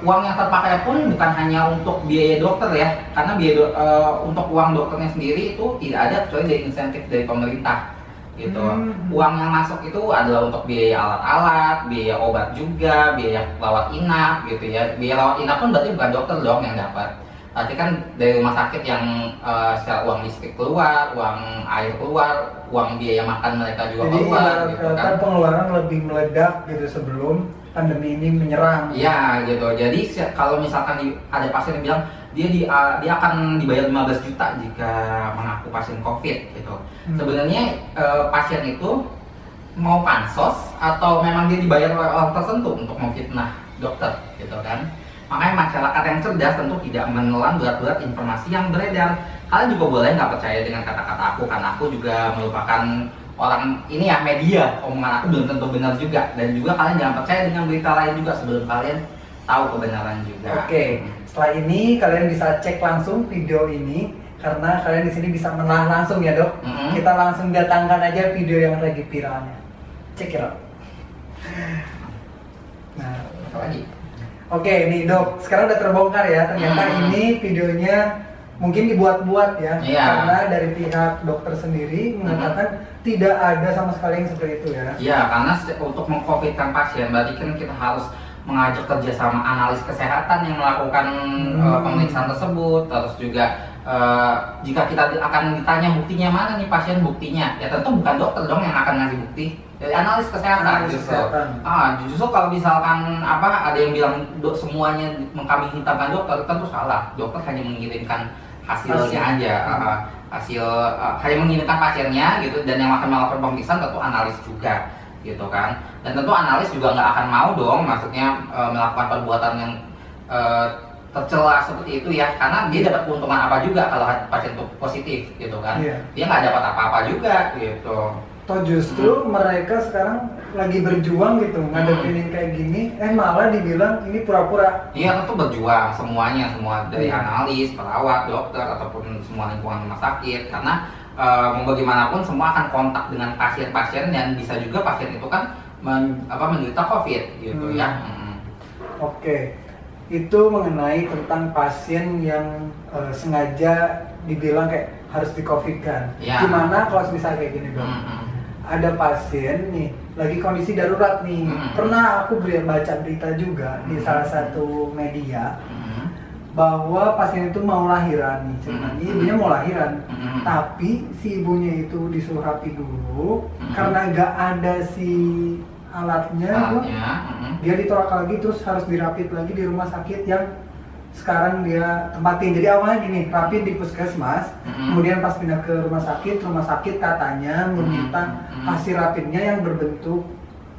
uang yang terpakai pun bukan hanya untuk biaya dokter ya, karena untuk uang dokternya sendiri itu tidak ada kecuali dari insentif dari pemerintah gitu. Uang yang masuk itu adalah untuk biaya alat-alat, biaya obat juga, biaya rawat inap gitu ya. Biaya rawat inap pun berarti bukan dokter dong yang dapat. Tapi kan dari rumah sakit yang secara uang listrik keluar, uang air keluar, uang biaya makan mereka juga jadi keluar gitu kan. pengeluaran lebih meledak gitu sebelum pandemi ini menyerang. Iya gitu. Jadi kalau misalkan ada pasien yang bilang dia akan dibayar 15 juta jika mengaku pasien COVID gitu. Sebenarnya pasien itu mau pansos atau memang dia dibayar oleh orang tertentu untuk memfitnah dokter gitu kan. Makanya masyarakat yang cerdas tentu tidak menelan berat-berat informasi yang beredar. Kalian juga boleh nggak percaya dengan kata-kata aku, karena aku juga merupakan orang ini ya, media. Omongan aku belum tentu benar juga. Dan juga kalian jangan percaya dengan berita lain juga sebelum kalian tahu kebenaran juga. Oke, setelah ini kalian bisa cek langsung video ini karena kalian di sini bisa menelah langsung ya dok. Kita langsung datangkan aja video yang lagi viralnya. Cek ya dok. Nah, Apa lagi? oke nih dok, sekarang udah terbongkar ya. Ternyata ini videonya mungkin dibuat-buat ya. Karena dari pihak dokter sendiri mengatakan tidak ada sama sekali yang seperti itu ya. Iya, karena untuk meng-covidkan pasien berarti kan kita harus mengajak kerjasama analis kesehatan yang melakukan pemeriksaan tersebut. Terus juga jika kita akan ditanya buktinya mana nih pasien buktinya, ya tentu bukan dokter dong yang akan ngasih bukti, dari analis kesehatan justru. Justru kalau misalkan ada yang bilang semuanya kami hitamkan dokter, tentu salah. Dokter hanya mengirimkan hasilnya aja, hanya mengirimkan pasiennya gitu, dan yang akan melakukan pemeriksaan tentu analis juga gitu kan. Dan tentu analis juga nggak akan mau dong, maksudnya melakukan perbuatan yang tercela seperti itu ya, karena dia dapat keuntungan apa juga kalau pasien itu positif gitu kan. Dia nggak dapat apa-apa juga gitu. Toh justru mereka sekarang lagi berjuang gitu ngadepin yang kayak gini, malah dibilang ini pura-pura. Iya, tentu berjuang semuanya, semua dari analis, perawat, dokter ataupun semua lingkungan rumah sakit, karena mau bagaimanapun semua akan kontak dengan pasien-pasien, dan bisa juga pasien itu kan menderita COVID gitu ya. Oke, itu mengenai tentang pasien yang sengaja dibilang kayak harus di-COVID-kan. Gimana kalau misalnya kayak gini dong? Ada pasien nih lagi kondisi darurat nih. Pernah aku baca berita juga di salah satu media bahwa pasien itu mau lahiran nih, ceritanya ibunya mau lahiran, tapi si ibunya itu disuruh rapi dulu karena nggak ada si alatnya, dia ditolak lagi, terus harus dirapit lagi di rumah sakit yang sekarang dia tempatin. Jadi awalnya gini, rapid di puskesmas, kemudian pas pindah ke rumah sakit katanya meminta hasil rapidnya yang berbentuk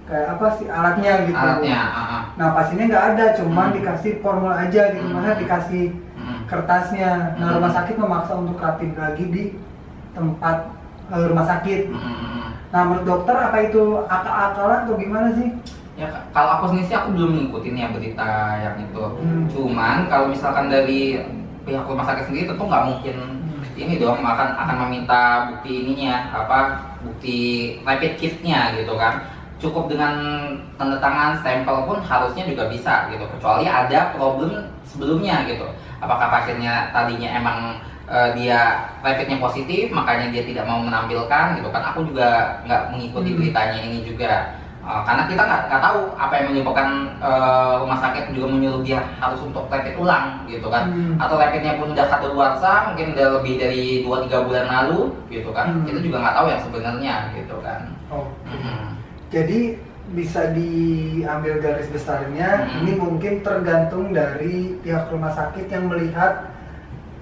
kayak apa sih alatnya gitu. Nah pasiennya nggak ada, cuman dikasih formul aja gitu, mana dikasih kertasnya. Nah rumah sakit memaksa untuk rapid lagi di tempat rumah sakit. Nah menurut dokter apa itu akal-akalan atau gimana sih? Ya kalau aku sendiri sih aku belum ngikutin ya berita yang itu. Cuman kalau misalkan dari pihak rumah sakit sendiri tentu nggak mungkin ini dong akan meminta bukti bukti rapid kitnya gitu kan. Cukup dengan tanda tangan stempel pun harusnya juga bisa gitu, kecuali ada problem sebelumnya gitu. Apakah pasiennya tadinya emang dia rapidnya positif makanya dia tidak mau menampilkan gitu kan. Aku juga nggak mengikuti beritanya ini juga. Karena kita nggak tahu apa yang menyebabkan rumah sakit juga menyuruh dia harus untuk rapid ulang gitu kan. Atau rapidnya pun udah kadaluarsa, mungkin udah lebih dari 2-3 bulan lalu gitu kan. Kita juga nggak tahu yang sebenarnya gitu kan. Jadi bisa diambil garis besarnya, ini mungkin tergantung dari pihak rumah sakit yang melihat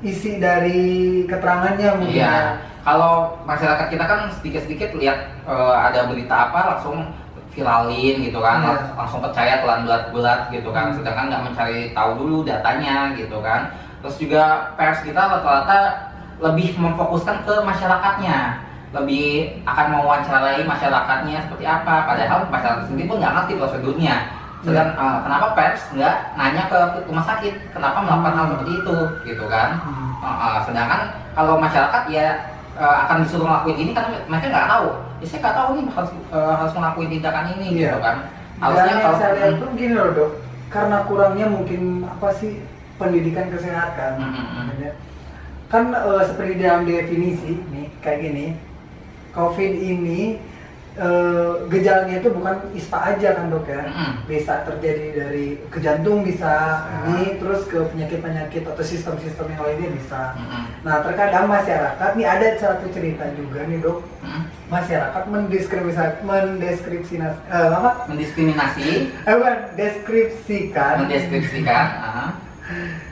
isi dari keterangannya mungkin. Iya, kalau masyarakat kita kan sedikit-sedikit lihat ada berita apa langsung viralin gitu kan, langsung percaya telan bulat-bulat gitu kan, sedangkan nggak mencari tahu dulu datanya gitu kan. Terus juga pers kita rata-rata lebih memfokuskan ke masyarakatnya, lebih akan mewawancarai masyarakatnya seperti apa, padahal masyarakat sendiri pun nggak ngerti prosedurnya. Sedang kenapa pers nggak nanya ke rumah sakit kenapa melakukan hal seperti itu, gitu kan? Sedangkan kalau masyarakat ya akan disuruh ngelakuin ini kan mereka nggak tahu. Ya saya nggak tahu nih harus ngelakuin tindakan ini, gitu kan? Dan yang saya lihat tuh gini loh dok, karena kurangnya mungkin apa sih pendidikan kesehatan. Kan seperti dalam definisi nih kayak gini, COVID ini gejalanya itu bukan ISPA aja kan dok ya, bisa terjadi dari ke jantung bisa, ini terus ke penyakit-penyakit atau sistem-sistem yang lainnya bisa. Nah terkadang masyarakat, nih ada satu cerita juga nih dok, masyarakat mendeskripsikan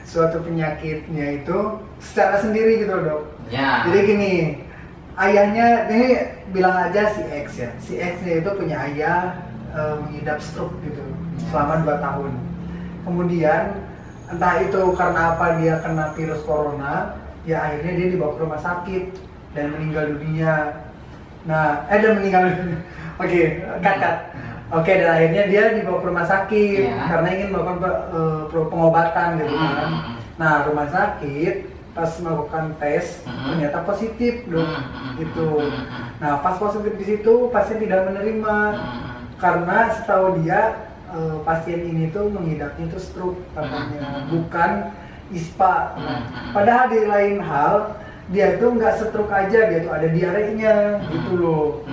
suatu penyakitnya itu secara sendiri gitu dok. Ya. Jadi gini, ayahnya ini bilang aja si X ya, si X-nya itu punya ayah mengidap stroke gitu selama 2 tahun. Kemudian entah itu karena apa dia kena virus corona, ya akhirnya dia dibawa ke rumah sakit dan meninggal dunia. Nah, dan meninggal dunia. Oke, Oke, dan akhirnya dia dibawa ke rumah sakit karena ingin melakukan pengobatan gitu kan. Nah, rumah sakit pas melakukan tes ternyata positif dong gitu. Nah pas positif di situ pasien tidak menerima karena setahu dia pasien ini tuh mengidapnya itu stroke katanya, bukan ISPA. Padahal di lain hal dia tuh nggak stroke aja, dia tuh ada diarenya gitu loh.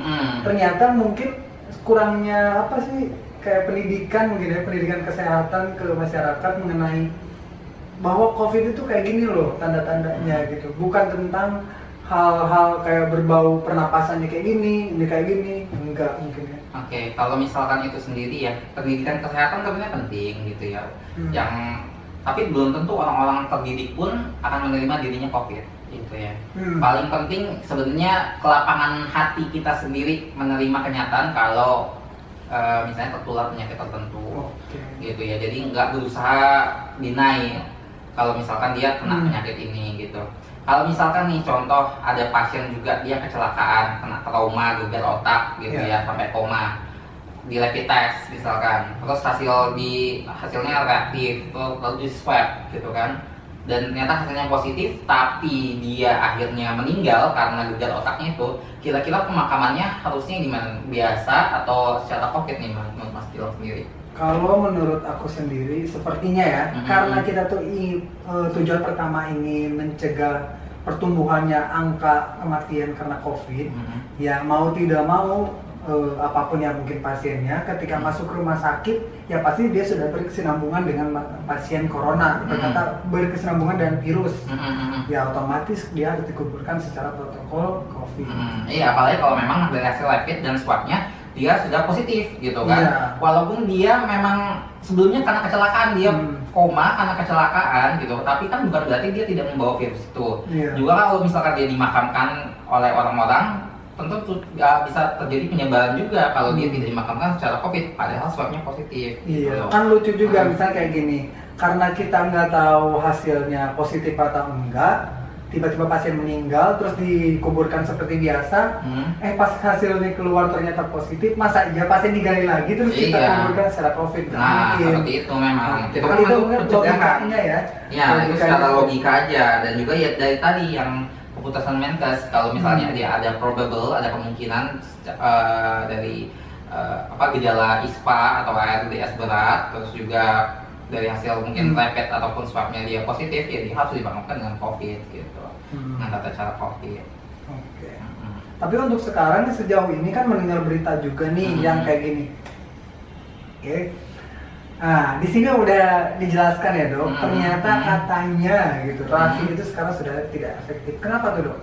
Ternyata mungkin kurangnya apa sih kayak pendidikan mungkin ya, pendidikan kesehatan ke masyarakat mengenai bahwa COVID itu kayak gini loh tanda-tandanya gitu, bukan tentang hal-hal kayak berbau pernapasannya kayak gini, ini kayak gini, enggak mungkin ya. Oke, kalau misalkan itu sendiri ya, pendidikan kesehatan sebenarnya penting gitu ya. Tapi belum tentu orang-orang terdidik pun akan menerima dirinya COVID gitu ya. Paling penting sebenarnya kelapangan hati kita sendiri menerima kenyataan kalau misalnya tertular penyakit tertentu gitu ya. Jadi nggak berusaha deny kalau misalkan dia kena penyakit ini gitu. Kalau misalkan nih contoh ada pasien juga dia kecelakaan, kena trauma gegar otak gitu ya sampai koma, di rapid test misalkan, terus hasilnya reaktif, lalu di swab gitu kan, dan ternyata hasilnya positif, tapi dia akhirnya meninggal karena gegar otaknya itu, kira-kira pemakamannya harusnya gimana? Biasa atau secara COVID nih menurut Mas Dilo sendiri? Kalau menurut aku sendiri sepertinya ya, karena kita tuh tujuan pertama ini mencegah pertumbuhannya angka kematian karena COVID, ya mau tidak mau apapun yang mungkin pasiennya ketika masuk ke rumah sakit ya pasti dia sudah berkesinambungan dengan pasien corona, ternyata berkesinambungan dengan virus, ya otomatis dia harus dikuburkan secara protokol COVID. Iya, apalagi kalau memang dari hasil rapid dan swabnya dia sudah positif gitu kan. Walaupun dia memang sebelumnya karena kecelakaan dia koma karena kecelakaan gitu, tapi kan bukan berarti dia tidak membawa virus itu. Juga kalau misalkan dia dimakamkan oleh orang-orang, tentu bisa terjadi penyebaran juga kalau dia tidak dimakamkan secara COVID padahal swabnya positif. Iya, kan lucu juga misalnya kayak gini, karena kita nggak tahu hasilnya positif atau enggak, tiba-tiba pasien meninggal terus dikuburkan seperti biasa, pas hasilnya keluar ternyata positif, masa iya pasien digali lagi terus kita kuburkan secara COVID? Nah, seperti itu memang. Itu kan logikanya ya. Ya, itu secara logika aja, dan juga ya dari tadi yang keputusan Menkes, kalau misalnya dia ada probable, ada kemungkinan dari gejala ISPA atau ARDS berat, terus juga dari hasil mungkin rapid ataupun swabnya dia positif, ya dia harus dimakamkan dengan COVID gitu, dengan tata cara COVID. Oke. Tapi untuk sekarang sejauh ini kan mendengar berita juga nih yang kayak gini. Oke. Nah, di sini udah dijelaskan ya dok, ternyata katanya gitu, rapid itu sekarang sudah tidak efektif. Kenapa tuh dok?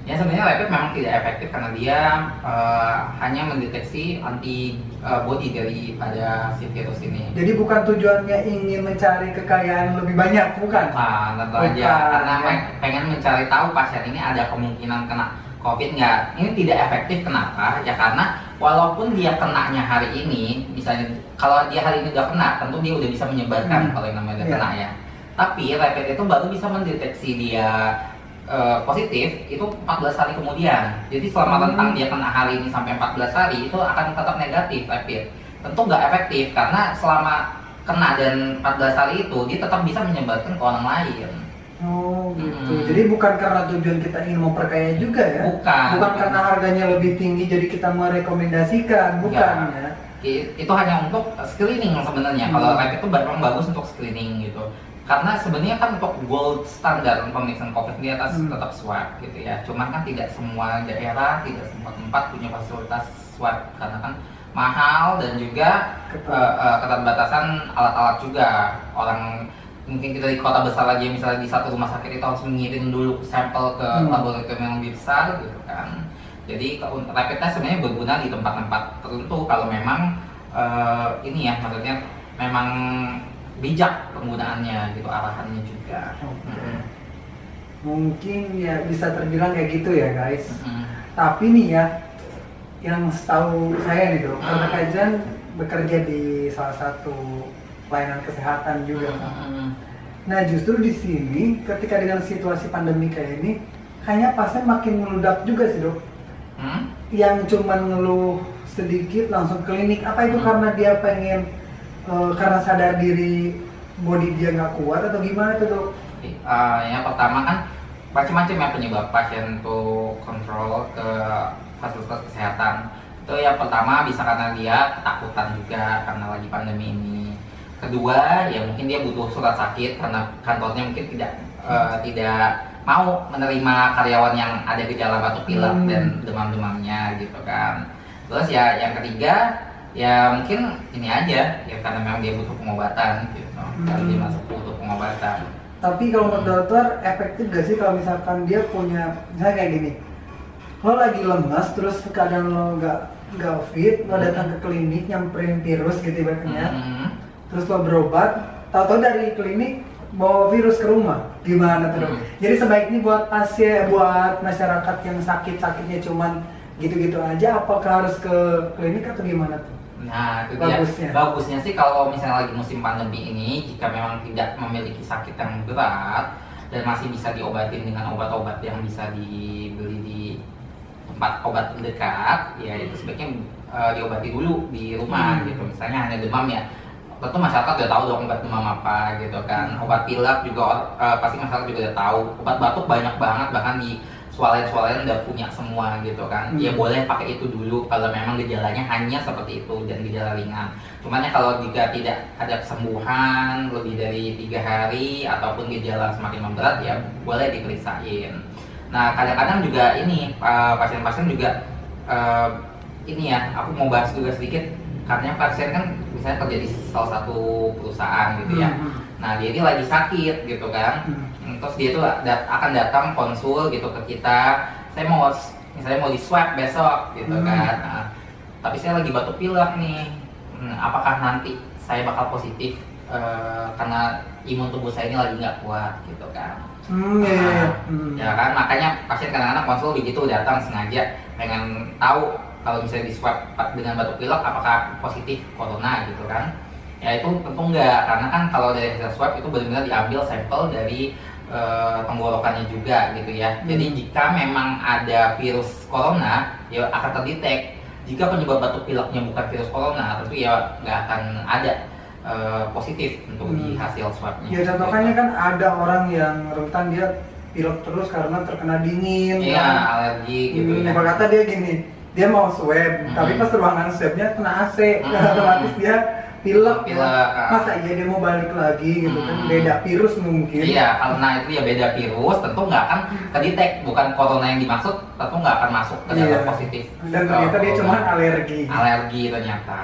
Ya sebenarnya rapid memang tidak efektif karena dia hanya mendeteksi antibody daripada si virus ini. Jadi bukan tujuannya ingin mencari kekayaan lebih banyak, bukan? Nah, tentu aja karena pengen mencari tahu pasien ini ada kemungkinan kena COVID nggak. Ini tidak efektif, kenapa? Ya karena walaupun dia kenanya hari ini, misalnya kalau dia hari ini udah kena, tentu dia udah bisa menyebarkan kalau yang namanya udah kena ya. Tapi rapid itu baru bisa mendeteksi dia positif itu 14 hari kemudian. Jadi selama rentang dia kena hari ini sampai 14 hari itu akan tetap negatif rapid. tentu nggak efektif karena selama kena dan 14 hari itu dia tetap bisa menyebarkan ke orang lain. Oh gitu. Jadi bukan karena tujuan kita ingin memperkaya juga ya? Bukan. Bukan karena harganya lebih tinggi jadi kita merekomendasikan, bukan ya? Itu hanya untuk screening sebenarnya. Kalau rapid itu memang bagus untuk screening gitu. Karena sebenarnya kan untuk gold standar pemeriksaan COVID di atas tetap swab gitu ya. Cuman kan tidak semua daerah, tidak semua tempat punya fasilitas swab karena kan mahal dan juga keterbatasan alat-alat juga. Orang mungkin kita di kota besar aja misalnya di satu rumah sakit itu harus mengirim dulu sampel ke laboratorium yang lebih besar gitu kan. Jadi rapid test sebenarnya berguna di tempat-tempat tertentu kalau memang ini ya maksudnya memang bijak penggunaannya gitu, arahannya juga. Mungkin ya bisa terbilang kayak gitu ya guys. Tapi nih ya, yang setahu saya nih dok, karena Kajan bekerja di salah satu pelayanan kesehatan juga kan. Nah justru di sini ketika dengan situasi pandemi kayak ini, kayaknya pasien makin meludak juga sih dok. Yang cuman ngeluh sedikit langsung klinik, apa itu karena dia pengen karena sadar diri body dia nggak kuat atau gimana tuh dok? Yang pertama kan macam-macam ya penyebab pasien tuh kontrol ke fasilitas kesehatan. Itu yang pertama bisa karena dia ketakutan juga karena lagi pandemi ini. Kedua ya mungkin dia butuh surat sakit karena kantornya mungkin tidak mau menerima karyawan yang ada gejala batuk pilek dan demam-demamnya gitu kan. Terus ya yang ketiga ya mungkin ini aja ya karena memang dia butuh pengobatan gitu. Kalau dia masuk butuh pengobatan. Tapi kalau menurut dokter efektif gak sih kalau misalkan dia punya misalnya kayak gini, lo lagi lemas terus keadaan lo nggak fit, lo datang ke klinik nyamperin virus gitu ibaratnya, terus lo berobat, tahu-tahu dari klinik bawa virus ke rumah, gimana tuh? Jadi sebaiknya buat pasien, buat masyarakat yang sakitnya cuman gitu-gitu aja, apakah harus ke klinik atau gimana tuh? Nah, itu dia. Bagusnya sih kalau misalnya lagi musim pandemi ini, jika memang tidak memiliki sakit yang berat dan masih bisa diobatin dengan obat-obat yang bisa dibeli di tempat obat terdekat, ya itu sebaiknya diobati dulu di rumah gitu. Misalnya hanya demam ya, tentu masyarakat udah tahu dong obat demam apa gitu kan. Obat pilek juga pasti masyarakat juga udah tahu. Obat batuk banyak banget, bahkan di swalayan udah punya semua gitu kan. Ya boleh pakai itu dulu kalau memang gejalanya hanya seperti itu dan gejala ringan. Cuman ya kalau jika tidak ada kesembuhan lebih dari 3 hari ataupun gejala semakin memberat ya boleh diperiksain. Nah kadang-kadang juga ini pasien-pasien juga ini ya aku mau bahas juga sedikit karena pasien kan misalnya kerja di salah satu perusahaan gitu ya. Nah dia ini lagi sakit gitu kan. Terus dia tuh akan datang konsul gitu ke kita. Saya mau misalnya mau di swab besok gitu kan. Nah, tapi saya lagi batuk pilek nih. Apakah nanti saya bakal positif karena imun tubuh saya ini lagi nggak kuat gitu kan. Ya kan makanya pasien kadang-kadang konsul begitu datang sengaja pengen tahu kalau misalnya di swab dengan batuk pilek apakah positif corona gitu kan. Ya itu tentu enggak, karena kan kalau dari hasil swab itu benar-benar diambil sampel dari tenggorokannya juga gitu ya. Jadi jika memang ada virus corona ya akan terdetek. Jika penyebab batuk pileknya bukan virus corona tentu ya nggak akan ada positif untuk di hasil swabnya. Ya contohnya kan ada orang yang rentan dia pilek terus karena terkena dingin. Iya kan? Alergi gitu ya. Apa kata dia gini, dia mau swab tapi pas ruangan swabnya kena AC, otomatis dia pilek. Masa iya dia mau balik lagi gitu kan, beda virus mungkin. Iya, karena itu ya beda virus, tentu nggak akan kedetek, bukan corona yang dimaksud, tentu nggak akan masuk ke dalam positif. Dan ternyata dia cuma alergi. Alergi ternyata.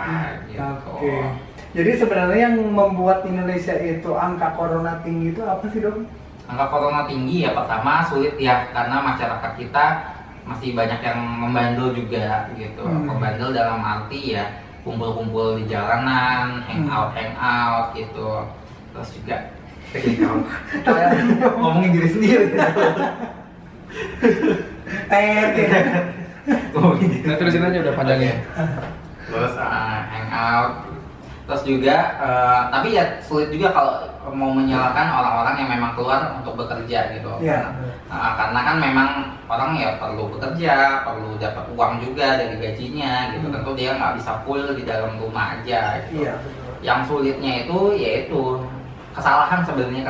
Gitu. Oke. Jadi sebenarnya yang membuat Indonesia itu angka corona tinggi itu apa sih dok? Angka corona tinggi ya pertama sulit ya, karena masyarakat kita masih banyak yang membandel juga gitu. Membandel dalam arti ya kumpul-kumpul di jalanan, hangout gitu. Terus juga ngomongin diri sendiri. Nah terusin aja udah panjangnya. Terus hangout. Terus juga, tapi ya sulit juga kalau mau menyalahkan orang-orang yang memang keluar untuk bekerja gitu. Iya. Karena kan memang orang ya perlu bekerja, perlu dapat uang juga dari gajinya gitu. Tentu dia nggak bisa full di dalam rumah aja gitu. Iya, betul. Yang sulitnya itu yaitu kesalahan sebenarnya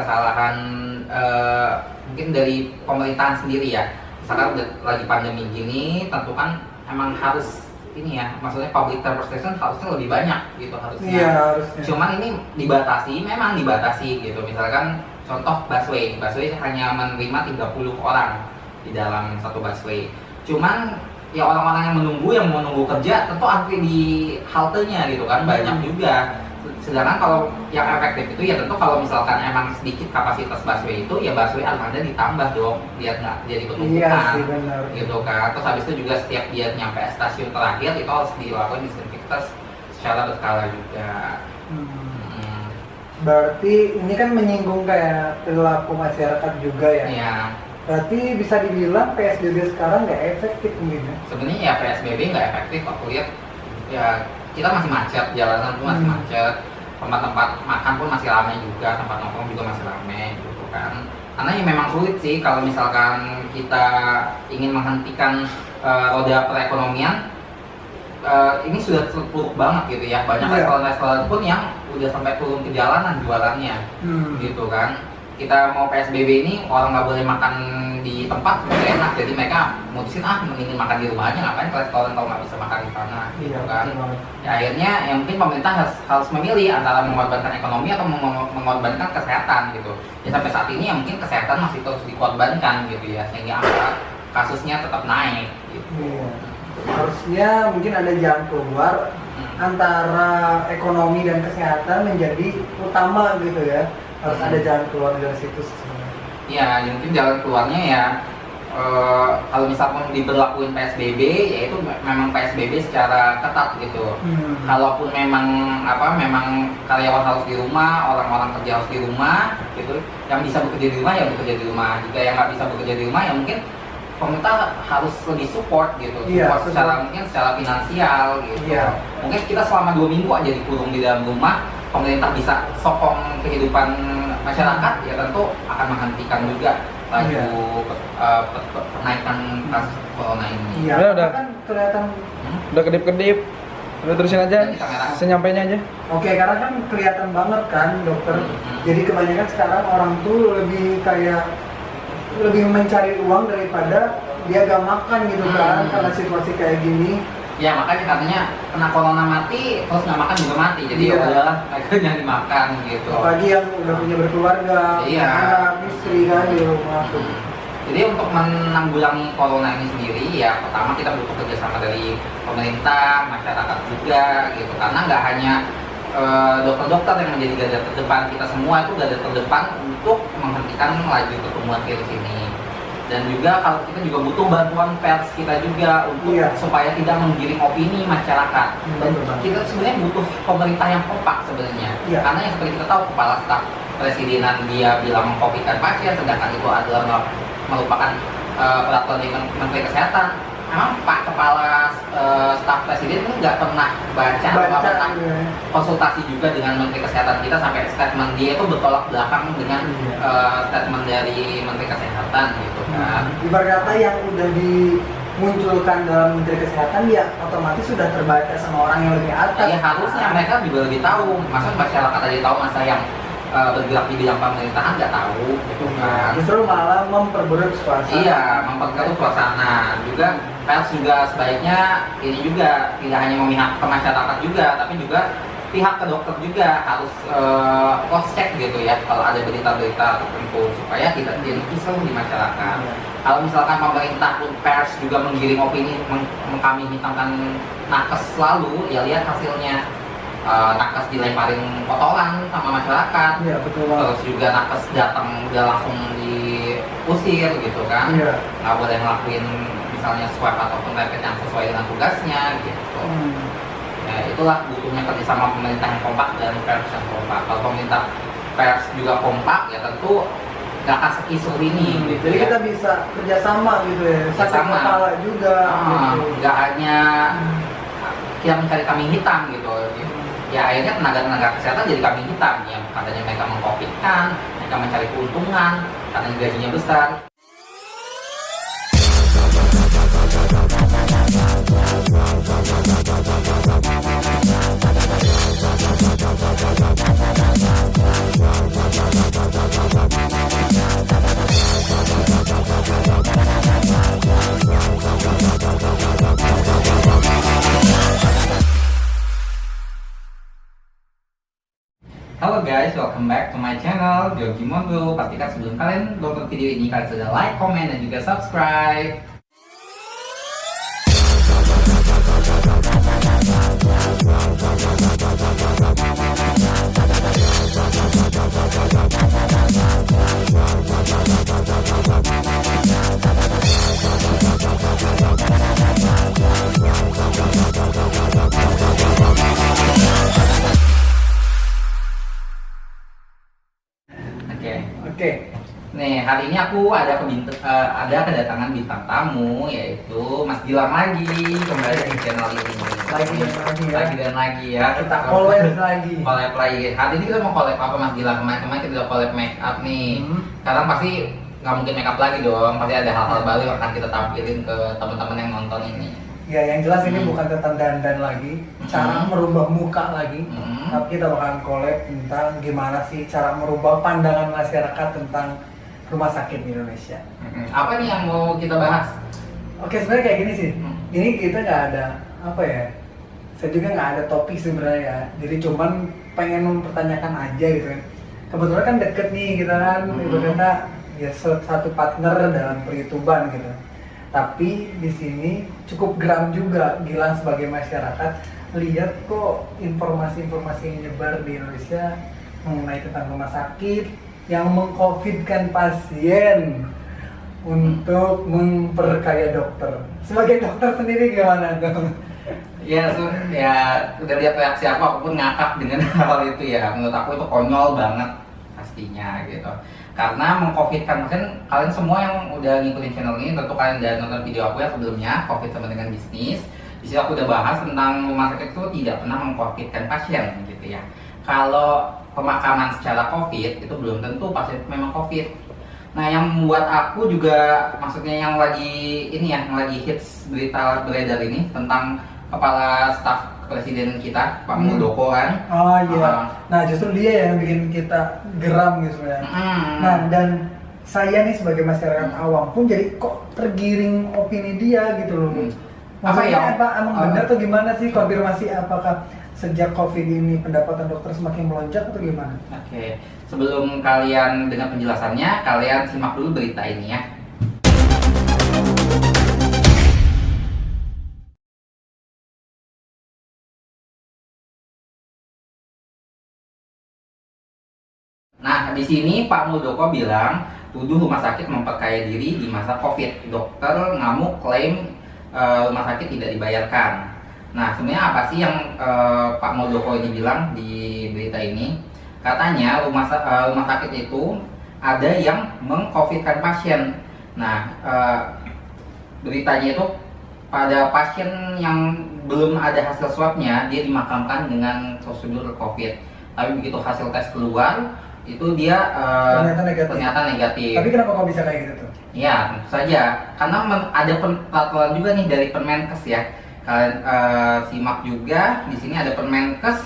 mungkin dari pemerintahan sendiri ya. Misalkan udah lagi pandemi gini, tentu kan emang harus ini ya, maksudnya public transportation harusnya lebih banyak gitu harusnya. Iya, harusnya. Cuman ini memang dibatasi gitu. Misalkan contoh busway hanya menerima 30 orang di dalam satu busway. Cuman ya orang-orang yang mau nunggu kerja tentu antri di haltenya gitu kan banyak juga. Sedangkan kalau yang efektif itu ya tentu kalau misalkan emang sedikit kapasitas busway itu ya busway armada ditambah dong biar nggak jadi bertumpukan. Iya sih, benar. Gitu kan. Terus habis itu juga setiap dia nyampe stasiun terakhir itu harus dilakukan disinfektan secara berkala juga. Berarti ini kan menyinggung kayak perilaku masyarakat juga ya. Iya. Berarti bisa dibilang PSBB sekarang nggak efektif mungkin ya? Sebenarnya ya PSBB nggak efektif. Aku lihat ya kita masih macet, jalanan pun masih macet, tempat-tempat makan pun masih ramai juga, tempat nongkrong juga masih ramai gitu kan. Karena ya memang sulit sih kalau misalkan kita ingin menghentikan roda perekonomian, ini sudah terpuruk banget gitu ya. Banyak restoran-restoran pun yang udah sampai turun ke jalanan jualannya gitu kan. Kita mau PSBB ini orang nggak boleh makan di tempat nggak enak, jadi mereka mutusin mending makan di rumah aja, ngapain ke restoran kalau nggak bisa makan di sana gitu kan. Ya akhirnya yang mungkin pemerintah harus memilih antara mengorbankan ekonomi atau mengorbankan kesehatan gitu. Ya sampai saat ini ya mungkin kesehatan masih terus dikorbankan gitu ya, sehingga angka kasusnya tetap naik gitu. Iya. Harusnya mungkin ada jalan keluar antara ekonomi dan kesehatan menjadi utama gitu ya. Harus ada jalan keluar dari situ sebenarnya. Ya, mungkin jalan keluarnya ya kalau misalkan diberlakuin PSBB, yaitu memang PSBB secara ketat gitu. Kalaupun memang karyawan harus di rumah, orang-orang kerja harus di rumah gitu. Yang bisa bekerja di rumah ya bekerja di rumah. Jika yang nggak bisa bekerja di rumah ya mungkin pemerintah harus lebih support gitu. Support secara finansial gitu. Mungkin kita selama 2 minggu aja dikurung di dalam rumah, pemerintah bisa sokong kehidupan masyarakat, ya tentu akan menghentikan juga laju kenaikan kasus corona ini. Iya, udah kan kelihatan udah kedip-kedip. Udah terusin aja, senyampainya aja. Oke, karena kan kelihatan banget kan dokter. Jadi kebanyakan sekarang orang tuh lebih mencari uang daripada dia gak makan gitu kan, karena situasi kayak gini. Ya makanya katanya kena corona mati, terus nggak makan juga mati. Jadi ya udahlah, mereka jangan dimakan gitu. Apalagi yang udah punya berkeluarga, anak, istri kan di rumah. Jadi untuk menanggulangi corona ini sendiri, ya pertama kita butuh kerjasama dari pemerintah, masyarakat juga gitu. Karena nggak hanya dokter-dokter yang menjadi garda terdepan, kita semua itu garda terdepan untuk menghentikan laju pertumbuhan virus ini. Dan juga kalau kita juga butuh bantuan pers kita juga untuk supaya tidak menggiring opini masyarakat. Dan kita sebenarnya butuh pemerintah yang kompak sebenarnya. Karena yang seperti kita tahu kepala staf presidenan dia bilang mengcovidkan pasien, sedangkan itu adalah merupakan peraturan dari Menteri Kesehatan. Memang Pak Kepala Staf Presiden ini nggak pernah baca konsultasi juga dengan Menteri Kesehatan kita sampai statement dia itu bertolak belakang dengan statement dari Menteri Kesehatan gitu kan. Ibarat kata yang udah dimunculkan dalam Menteri Kesehatan ya otomatis sudah terbaca sama orang yang lebih atas. Ya harusnya mereka juga lebih tahu. Masa masyarakat aja tahu, masa yang bergerak di bidang pemerintahan nggak tahu gitu kan. Justru malah memperburuk suasana. Iya, memperkeruh suasana. Juga pers juga sebaiknya ini juga tidak hanya memihak ke masyarakat juga, tapi juga pihak ke dokter juga harus cross check gitu ya kalau ada berita-berita tertentu supaya tidak jadi kisruh di masyarakat. Kalau misalkan pemerintah pun pers juga menggiring opini, kami hitamkan nakes selalu, ya lihat hasilnya. Nakes dilemparin kotoran sama masyarakat, terus juga nakes datang udah langsung diusir gitu kan, nggak boleh ngelakuin misalnya swab ataupun rapid yang sesuai dengan tugasnya gitu. Ya itulah butuhnya kerjasama pemerintah yang kompak dan pers yang kompak. Kalau pemerintah pers juga kompak ya tentu nggak akan sekisruh ini gitu. Jadi kita bisa kerjasama gitu ya, satu kepala juga gitu. Nggak hanya kita mencari kambing hitam gitu. ya akhirnya tenaga-tenaga kesehatan jadi kambing hitam yang katanya mereka mengcovidkan, mereka mencari keuntungan karena gajinya besar. Halo guys, welcome back to my channel Jogi Mondo. Pastikan sebelum kalian nonton video ini kalian sudah like, comment, dan juga subscribe. Oke. Nih, hari ini aku ada kedatangan bintang tamu, yaitu Mas Gilang lagi kembali di channel ini. Lagi dan lagi ya. Kita collab lagi. Collab lagi. Hari ini kita mau collab apa Mas Gilang? Kemarin kita udah collab make up nih. Sekarang pasti nggak mungkin make up lagi dong. Pasti ada hal-hal baru yang akan kita tampilin ke teman-teman yang nonton ini. Ya, yang jelas ini bukan tentang dandan lagi, cara merubah muka lagi. Tapi kita bakalan collab tentang gimana sih cara merubah pandangan masyarakat tentang rumah sakit di Indonesia. Apa nih yang mau kita bahas? Oke, sebenarnya kayak gini sih. Ini kita nggak ada apa ya? Saya juga nggak ada topik sebenarnya ya. Jadi cuman pengen mempertanyakan aja gitu kan. Kebetulan kan deket nih kita kan, ibaratnya ya satu partner dalam per-YouTubean gitu. Tapi di sini cukup geram juga Gilang sebagai masyarakat lihat kok informasi-informasi yang nyebar di Indonesia mengenai tentang rumah sakit yang mengcovidkan pasien untuk memperkaya dokter. Sebagai dokter sendiri gimana dong? Ya, udah lihat reaksi aku pun ngakak dengan hal itu ya. Menurut aku itu konyol banget pastinya gitu. Karena mengcovidkan, mungkin kalian semua yang udah ngikutin channel ini tentu kalian udah nonton video aku yang sebelumnya COVID sama dengan bisnis. Di sini aku udah bahas tentang rumah sakit itu tidak pernah mengcovidkan pasien gitu ya. Kalau pemakaman secara COVID itu belum tentu pasien memang COVID. Nah, yang membuat aku juga maksudnya yang lagi hits berita beredar ini tentang kepala staf presiden kita Pak Muldoko kan. Oh iya. Nah, justru dia yang bikin kita geram gitu ya. Nah, dan saya nih sebagai masyarakat awam pun jadi kok tergiring opini dia gitu loh. Maksudnya apa emang benar atau gimana sih, konfirmasi apakah sejak COVID ini pendapatan dokter semakin melonjak atau gimana? Oke, sebelum kalian dengar penjelasannya, kalian simak dulu berita ini ya. Nah, di sini Pak Muldoko bilang tuduh rumah sakit memperkaya diri di masa COVID. Dokter ngamuk klaim rumah sakit tidak dibayarkan. Nah, sebenarnya apa sih yang Pak Muldoko ini bilang di berita ini? Katanya rumah sakit itu ada yang mengcovidkan pasien. Nah, beritanya itu pada pasien yang belum ada hasil swabnya dia dimakamkan dengan prosedur COVID. Tapi begitu hasil tes keluar itu dia ternyata negatif. Tapi kenapa kok bisa kayak gitu tuh? Ya, tentu saja. Karena ada peraturan juga nih dari Permenkes ya. Kalian simak juga di sini ada Permenkes,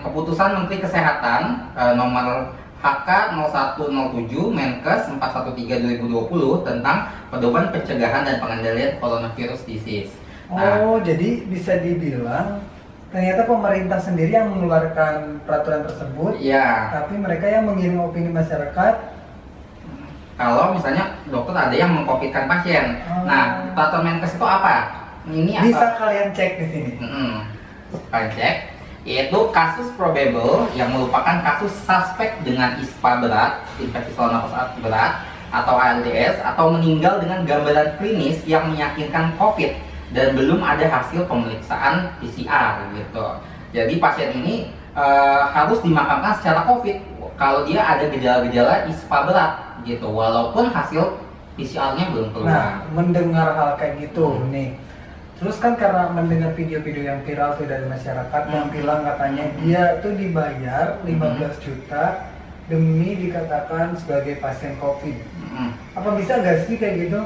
keputusan Menteri Kesehatan nomor HK 0107 Menkes 413/2020 tentang pedoman pencegahan dan pengendalian coronavirus disease. Oh, jadi bisa dibilang ternyata pemerintah sendiri yang mengeluarkan peraturan tersebut. Ya. Tapi mereka yang mengirim opini masyarakat. Kalau misalnya dokter ada yang mengcovidkan pasien. Nah, peraturan Menkes itu apa? Ini apa? Bisa kalian cek di sini. Kalian cek, yaitu kasus probable yang merupakan kasus suspek dengan ISPA berat, infeksi saluran nafas berat, atau ALDS, atau meninggal dengan gambaran klinis yang meyakinkan COVID dan belum ada hasil pemeriksaan PCR gitu. Jadi pasien ini harus dimakamkan secara COVID kalau dia ada gejala-gejala ISPA berat gitu, walaupun hasil PCR-nya belum keluar. Nah, mendengar hal kayak gitu nih, Terus kan karena mendengar video-video yang viral tuh dari masyarakat yang bilang katanya dia tuh dibayar 15 juta demi dikatakan sebagai pasien COVID. Apa bisa gak sih kayak gitu?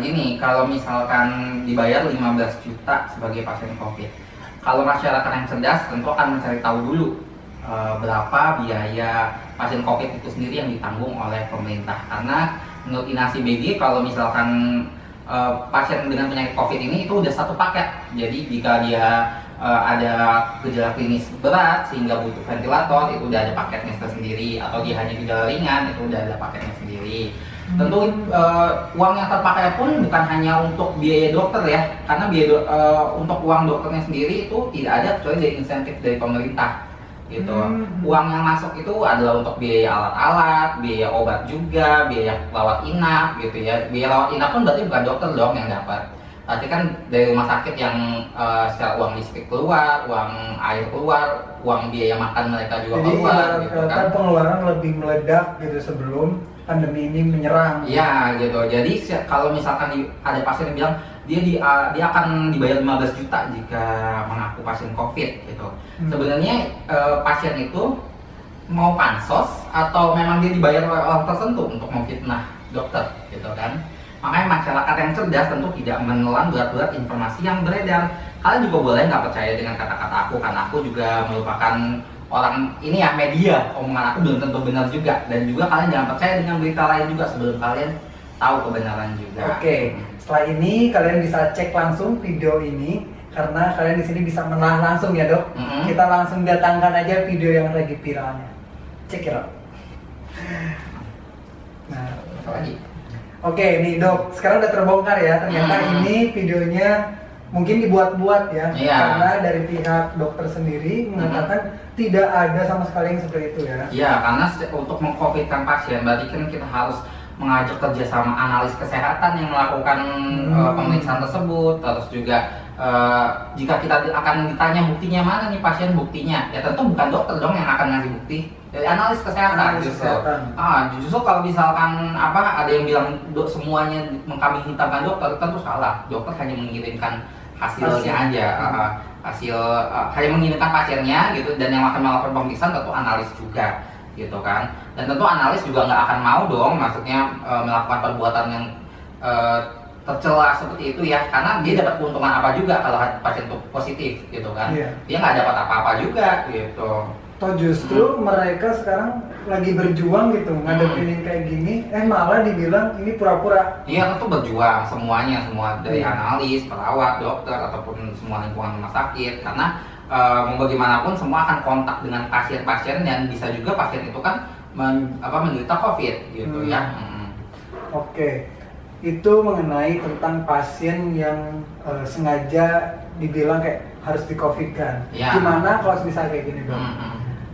Gini, kalau misalkan dibayar 15 juta sebagai pasien COVID, kalau masyarakat yang cerdas tentu akan mencari tahu dulu berapa biaya pasien COVID itu sendiri yang ditanggung oleh pemerintah. Karena menurut Inasi BG, kalau misalkan pasien dengan penyakit COVID ini itu udah satu paket. Jadi jika dia ada gejala klinis berat sehingga butuh ventilator, itu udah ada paketnya tersendiri. Atau dia hanya gejala ringan, itu udah ada paketnya sendiri. Tentu uang yang terpakai pun bukan hanya untuk biaya dokter ya, karena biaya untuk uang dokternya sendiri itu tidak ada kecuali dari insentif dari pemerintah gitu. Uang yang masuk itu adalah untuk biaya alat-alat, biaya obat juga, biaya rawat inap gitu ya. Biaya rawat inap pun berarti bukan dokter dong yang dapat. Berarti kan dari rumah sakit yang secara uang listrik keluar, uang air keluar, uang biaya makan mereka juga keluar gitu kan. Pengeluaran lebih meledak gitu sebelum pandemi ini menyerang. Iya gitu. Jadi kalau misalkan ada pasien yang bilang dia akan dibayar 15 juta jika mengaku pasien COVID gitu. Sebenarnya pasien itu mau pansos atau memang dia dibayar oleh orang tertentu untuk memfitnah dokter gitu kan. Makanya masyarakat yang cerdas tentu tidak menelan berat-berat informasi yang beredar. Kalian juga boleh nggak percaya dengan kata-kata aku, karena aku juga merupakan orang ini ya, media. Omongan aku belum tentu benar juga, dan juga kalian jangan percaya dengan berita lain juga sebelum kalian tahu kebenaran juga. Oke, setelah ini kalian bisa cek langsung video ini karena kalian di sini bisa menelaah langsung ya dok. Kita langsung datangkan aja video yang lagi viralnya. Cek it out. Nah, Apa lagi? Oke, nih dok, sekarang udah terbongkar ya. Ternyata ini videonya mungkin dibuat-buat ya, karena dari pihak dokter sendiri mengatakan tidak ada sama sekali yang seperti itu ya. Iya, karena untuk meng-covidkan pasien, berarti kan kita harus mengajak kerjasama analis kesehatan yang melakukan pemeriksaan tersebut. Terus juga jika kita akan ditanya buktinya mana nih pasien buktinya, ya tentu bukan dokter dong yang akan ngasih bukti, dari analis kesehatan justru. Justru kalau misalkan ada yang bilang semuanya mengkambing hitamkan dokter, tentu salah. Dokter hanya mengirimkan hasilnya aja, hanya mengirimkan pasiennya gitu, dan yang akan melakukan pemeriksaan tentu analis juga gitu kan. Dan tentu analis juga nggak akan mau dong, maksudnya melakukan perbuatan yang tercela seperti itu ya, karena dia dapat keuntungan apa juga kalau pasien itu positif gitu kan. Dia nggak dapat apa-apa juga gitu. Atau justru mereka sekarang lagi berjuang gitu ngadepin yang kayak gini, malah dibilang ini pura-pura. Iya, tentu berjuang semua dari analis, perawat, dokter ataupun semua lingkungan rumah sakit, karena mau bagaimanapun semua akan kontak dengan pasien-pasien, dan bisa juga pasien itu kan menderita COVID gitu ya. Oke, itu mengenai tentang pasien yang sengaja dibilang kayak harus di-COVID-kan. Gimana kalau misalnya kayak gini dong?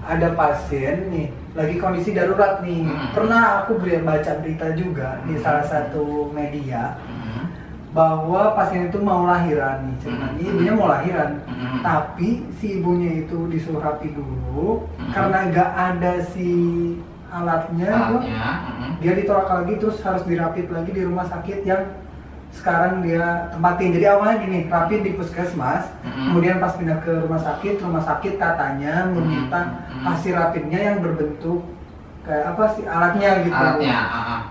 Ada pasien nih lagi kondisi darurat nih. Pernah aku baca berita juga di salah satu media bahwa pasien itu mau lahiran nih, ceritanya ibunya mau lahiran, tapi si ibunya itu disuruh rapi dulu karena nggak ada si alatnya. Dia ditolak lagi, terus harus dirapit lagi di rumah sakit yang sekarang dia tempatin. Jadi awalnya gini, rapid di puskesmas, kemudian pas pindah ke rumah sakit katanya meminta hasil rapidnya yang berbentuk kayak apa sih alatnya gitu.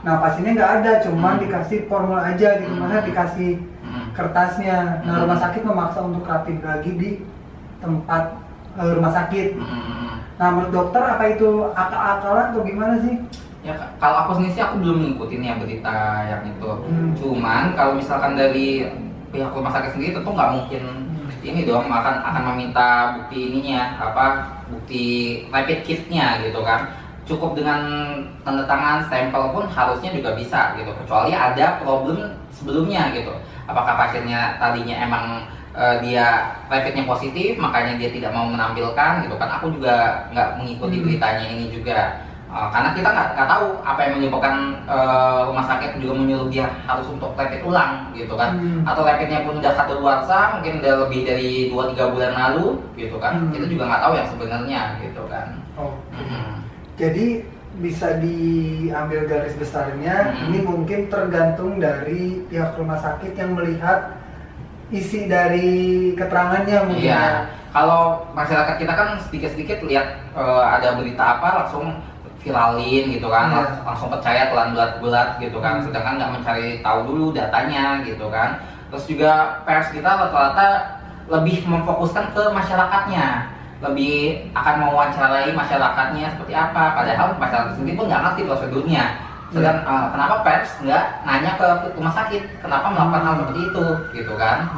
Nah pasiennya nggak ada, cuman dikasih formula aja gitu, mana dikasih kertasnya. Nah rumah sakit memaksa untuk rapid lagi di tempat rumah sakit. Nah menurut dokter apa itu akal-akalan atau gimana sih? Ya, kalau aku sendiri sih aku belum ngikutin ya berita yang itu. Cuman kalau misalkan dari pihak rumah sakit sendiri tentu nggak mungkin ini dong akan meminta bukti ininya, bukti rapid kitnya gitu kan. Cukup dengan tanda tangan, stempel pun harusnya juga bisa gitu, kecuali ada problem sebelumnya gitu. Apakah pasiennya tadinya emang dia rapidnya positif makanya dia tidak mau menampilkan gitu kan. Aku juga nggak mengikuti beritanya ini juga. Karena kita nggak tahu apa yang menyebabkan rumah sakit juga menyuruh dia harus untuk rapid ulang gitu kan. Atau rapidnya pun udah kadaluarsa, mungkin udah lebih dari 2-3 bulan lalu gitu kan. Kita juga nggak tahu yang sebenarnya gitu kan. Jadi bisa diambil garis besarnya, ini mungkin tergantung dari pihak rumah sakit yang melihat isi dari keterangannya mungkin. Iya. Kalau masyarakat kita kan sedikit-sedikit lihat ada berita apa langsung viralin gitu kan, Iya. langsung percaya telan bulat-bulat gitu kan, sedangkan nggak mencari tahu dulu datanya gitu kan. Terus juga pers kita rata-rata lebih memfokuskan ke masyarakatnya, lebih akan mewawancarai masyarakatnya seperti apa, padahal masyarakat sendiri pun nggak ngerti prosedurnya. Sedang kenapa pers nggak nanya ke rumah sakit, kenapa melakukan hal seperti itu gitu kan?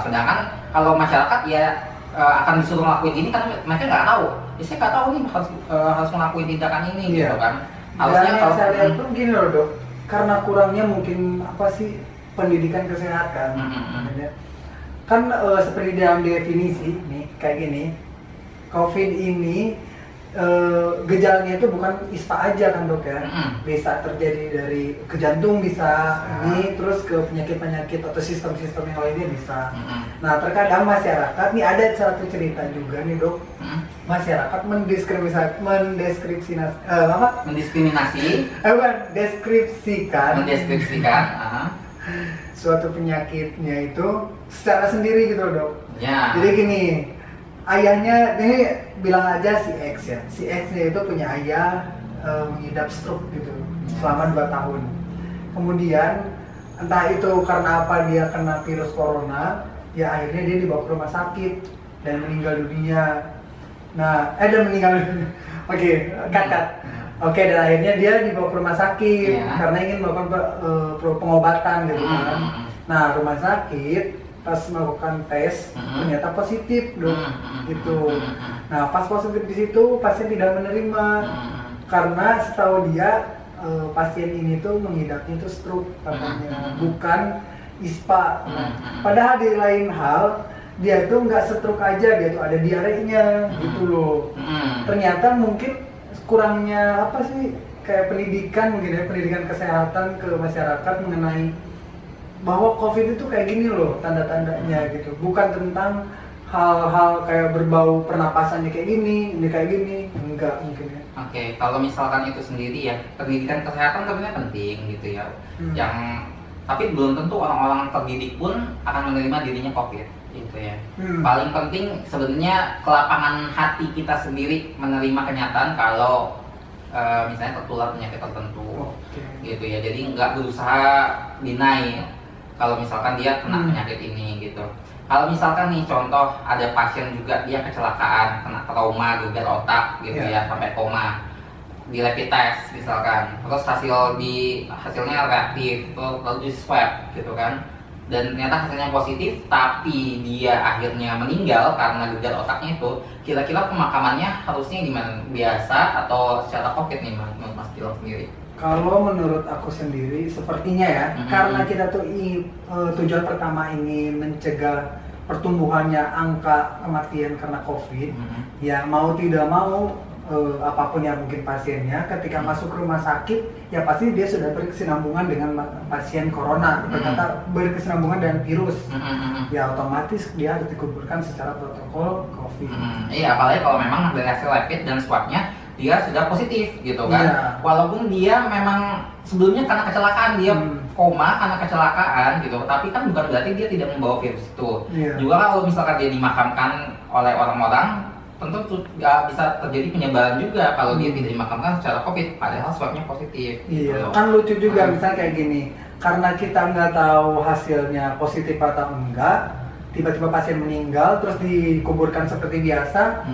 Sedangkan kalau masyarakat ya akan disuruh ngelakuin ini kan mereka nggak tahu. Ya, saya nggak tahu nih harus ngelakuin tindakan ini gitu kan. Harusnya Dan yang kalau saya lihat pun gini loh dok, karena kurangnya mungkin apa sih pendidikan kesehatan. Kan seperti dalam definisi nih kayak gini, COVID ini gejalanya itu bukan ISPA aja kan dok ya, bisa terjadi dari ke jantung bisa, ini terus ke penyakit-penyakit atau sistem-sistem yang lainnya bisa. Nah terkadang masyarakat, nih ada satu cerita juga nih dok, masyarakat mendeskripsikan suatu penyakitnya itu secara sendiri gitu loh dok. Ya. Jadi gini, ayahnya ini bilang aja si X ya, si X-nya itu punya ayah mengidap stroke gitu selama 2 tahun. Kemudian entah itu karena apa dia kena virus corona, ya akhirnya dia dibawa ke rumah sakit dan meninggal dunia. Nah, dan meninggal dunia. Oke, cut. Oke, dan akhirnya dia dibawa ke rumah sakit karena ingin melakukan pengobatan gitu kan. Nah, rumah sakit pas melakukan tes ternyata positif dok, gitu. Nah, pas positif di situ pasien tidak menerima karena setahu dia pasien ini tuh mengidapnya itu stroke katanya, bukan ISPA. Padahal di lain hal dia tuh nggak stroke aja, dia tuh ada diarenya gitu loh. Ternyata mungkin kurangnya apa sih kayak pendidikan mungkin ya, pendidikan kesehatan ke masyarakat mengenai bahwa COVID itu kayak gini loh tanda-tandanya gitu, bukan tentang hal-hal kayak berbau pernapasannya kayak gini, ini kayak gini, enggak mungkin ya. Oke, kalau misalkan itu sendiri ya, pendidikan kesehatan tentunya penting gitu ya. Yang tapi belum tentu orang-orang terdidik pun akan menerima dirinya COVID gitu ya. Paling penting sebenarnya kelapangan hati kita sendiri menerima kenyataan kalau misalnya tertular penyakit tertentu gitu ya. Jadi nggak berusaha deny kalau misalkan dia kena penyakit ini gitu. Kalau misalkan nih contoh ada pasien juga dia kecelakaan, kena trauma, gegar otak gitu ya sampai koma, di rapid test misalkan, terus hasilnya reaktif, lalu di swab gitu kan, dan ternyata hasilnya positif, tapi dia akhirnya meninggal karena gegar otaknya itu, kira-kira pemakamannya harusnya gimana? Biasa atau secara COVID nih menurut Mas Dilo sendiri? Kalau menurut aku sendiri sepertinya ya, karena kita tuh tujuan pertama ingin mencegah pertumbuhannya angka kematian karena COVID, ya mau tidak mau apapun yang mungkin pasiennya, ketika masuk ke rumah sakit, ya pasti dia sudah berkesinambungan dengan pasien corona, ternyata berkesinambungan dengan virus, ya otomatis dia harus dikuburkan secara protokol COVID. Iya, apalagi kalau memang dari hasil rapid dan swabnya dia sudah positif gitu kan, walaupun dia memang sebelumnya karena kecelakaan dia koma karena kecelakaan gitu, tapi kan bukan berarti dia tidak membawa virus itu. Juga kalau misalkan dia dimakamkan oleh orang-orang, tentu nggak bisa terjadi penyebaran juga kalau dia tidak dimakamkan secara COVID, padahal swabnya positif. Iya, gitu. Kan lucu juga misalnya kayak gini, karena kita nggak tahu hasilnya positif atau enggak, tiba-tiba pasien meninggal terus dikuburkan seperti biasa,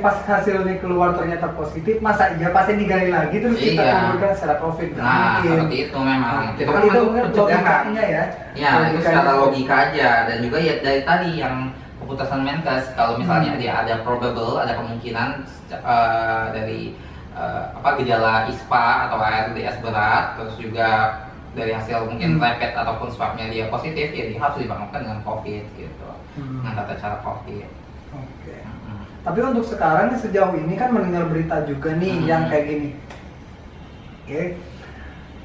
pas hasilnya keluar ternyata positif, masa iya pasien digali lagi terus kita kuburkan secara COVID? Nah, seperti itu memang. Itu kan logikanya ya. Ya, itu secara logika aja, dan juga ya dari tadi yang keputusan Menkes, kalau misalnya dia ada probable, ada kemungkinan dari gejala ISPA atau ARDS berat, terus juga dari hasil mungkin rapid ataupun swabnya dia positif, ya dia harus dibangunkan dengan COVID gitu, dengan tata cara COVID. Oke. Tapi untuk sekarang sejauh ini kan mendengar berita juga nih yang kayak gini. Oke.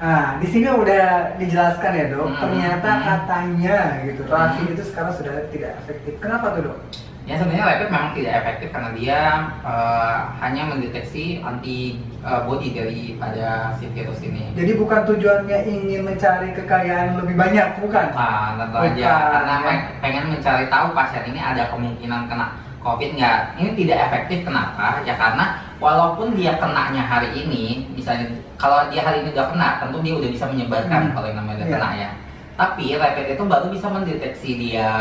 Nah, di sini udah dijelaskan ya dok, ternyata katanya gitu, Raffi itu sekarang sudah tidak efektif. Kenapa tuh dok? Ya sebenarnya rapid memang tidak efektif karena dia hanya mendeteksi antibody daripada si virus ini. Jadi bukan tujuannya ingin mencari kekayaan lebih banyak, bukan? Nah, tentu Bukan, aja karena ya. pengen mencari tahu pasien ini ada kemungkinan kena COVID nggak. Ini tidak efektif kenapa? Ya karena walaupun dia kenanya hari ini, misalnya kalau dia hari ini udah kena, tentu dia udah bisa menyebarkan kalau yang namanya udah Iya. kena ya. Tapi rapid itu baru bisa mendeteksi dia